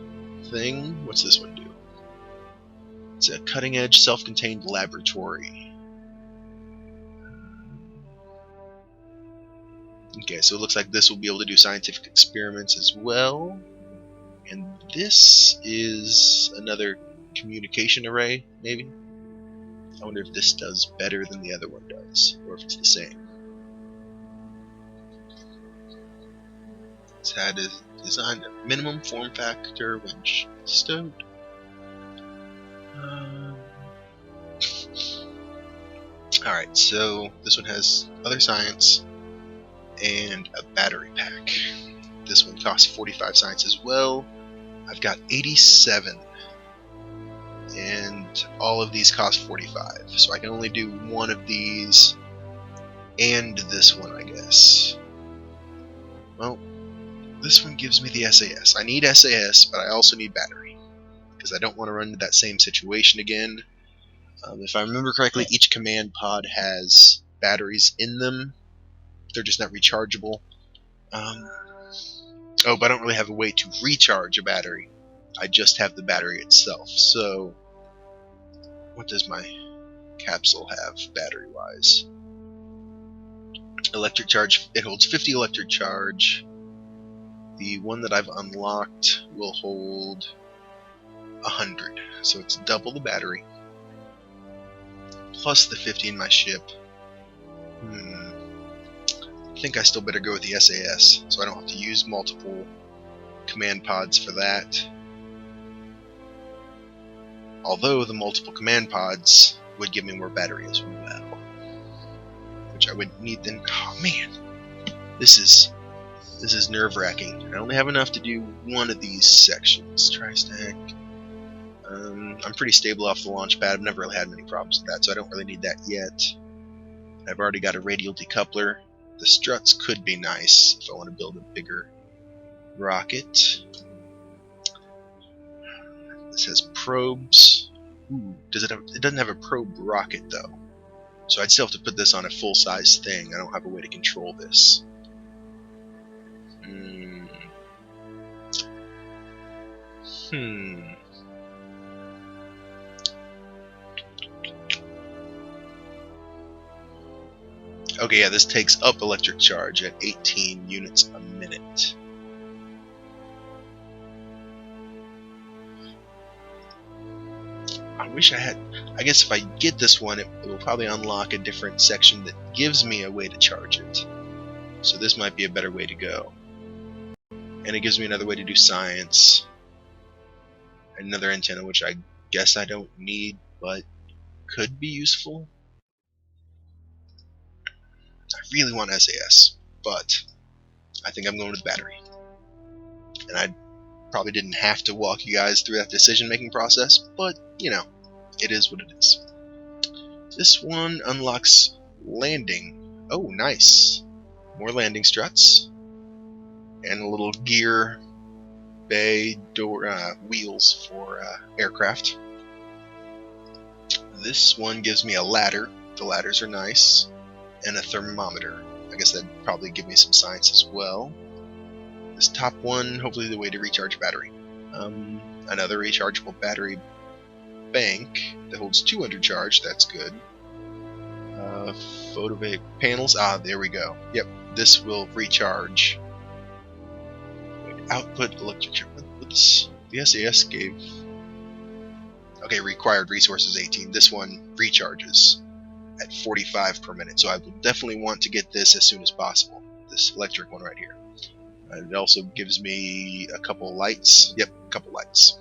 A: thing. What's this one do? It's a cutting-edge, self-contained laboratory. Okay, so it looks like this will be able to do scientific experiments as well. And this is another communication array, maybe? I wonder if this does better than the other one does, or if it's the same. It's had designed a minimum form factor when stowed. Alright, so this one has other science and a battery pack. This one costs 45 science as well. I've got 87. and all of these cost 45, so I can only do one of these and this one, I guess. Well, this one gives me the SAS. I need SAS, but I also need battery, because I don't want to run into that same situation again. If I remember correctly, each command pod has batteries in them. They're just not rechargeable. Oh, but I don't really have a way to recharge a battery. I just have the battery itself. So, what does my capsule have battery-wise? Electric charge. It holds 50 electric charge. The one that I've unlocked will hold 100. So it's double the battery. Plus the 50 in my ship. I think I still better go with the SAS, so I don't have to use multiple command pods for that. Although the multiple command pods would give me more battery as well, which I would need then. Oh man, this is nerve-wracking. I only have enough to do one of these sections. Tri-stack. I'm pretty stable off the launch pad. I've never really had many problems with that, so I don't really need that yet. I've already got a radial decoupler. The struts could be nice if I want to build a bigger rocket. This has probes. Ooh, it doesn't have a probe rocket though. So I'd still have to put this on a full-size thing. I don't have a way to control this. Okay, yeah, this takes up electric charge at 18 units a minute. I wish I had. I guess if I get this one, it will probably unlock a different section that gives me a way to charge it. So this might be a better way to go. And it gives me another way to do science. Another antenna, which I guess I don't need, but could be useful. I really want SAS, but I think I'm going with battery. And I probably didn't have to walk you guys through that decision-making process, but, you know, it is what it is. This one unlocks landing. Oh, nice. More landing struts. And a little gear bay door wheels for aircraft. This one gives me a ladder. The ladders are nice. And a thermometer. I guess that'd probably give me some science as well. This top one, hopefully the way to recharge a battery. Another rechargeable battery bank that holds 200 charge, that's good. Photovoltaic panels, there we go. Yep, this will recharge. Output electric. The SAS gave. Okay, required resources 18. This one recharges at 45 per minute, so I will definitely want to get this as soon as possible. This electric one right here. It also gives me a couple lights. Yep, a couple lights.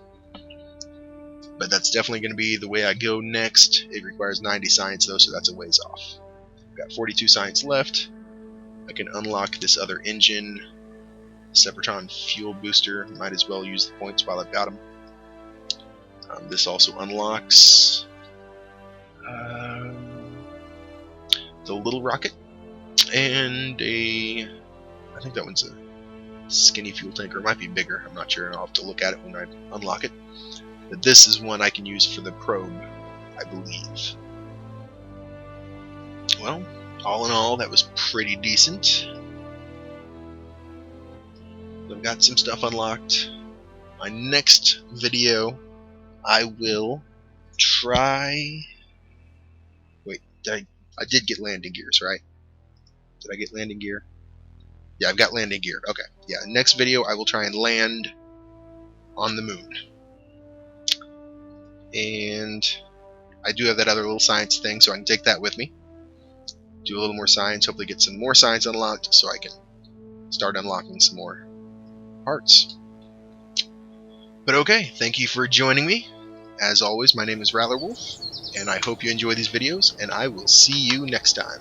A: But that's definitely going to be the way I go next. It requires 90 science though, so that's a ways off. I've got 42 science left. I can unlock this other engine. Separaton fuel booster. Might as well use the points while I've got them. This also unlocks the little rocket and I think that one's a skinny fuel tanker. It might be bigger. I'm not sure. I'll have to look at it when I unlock it. But this is one I can use for the probe, I believe. Well, all in all, that was pretty decent. I've got some stuff unlocked. My next video, I will try. Wait, I did get landing gears, right? Did I get landing gear? Yeah, I've got landing gear. Okay. Yeah, next video I will try and land on the moon. And I do have that other little science thing, so I can take that with me. Do a little more science, hopefully get some more science unlocked so I can start unlocking some more parts. But okay, thank you for joining me. As always, my name is RalorWolf, and I hope you enjoy these videos, and I will see you next time.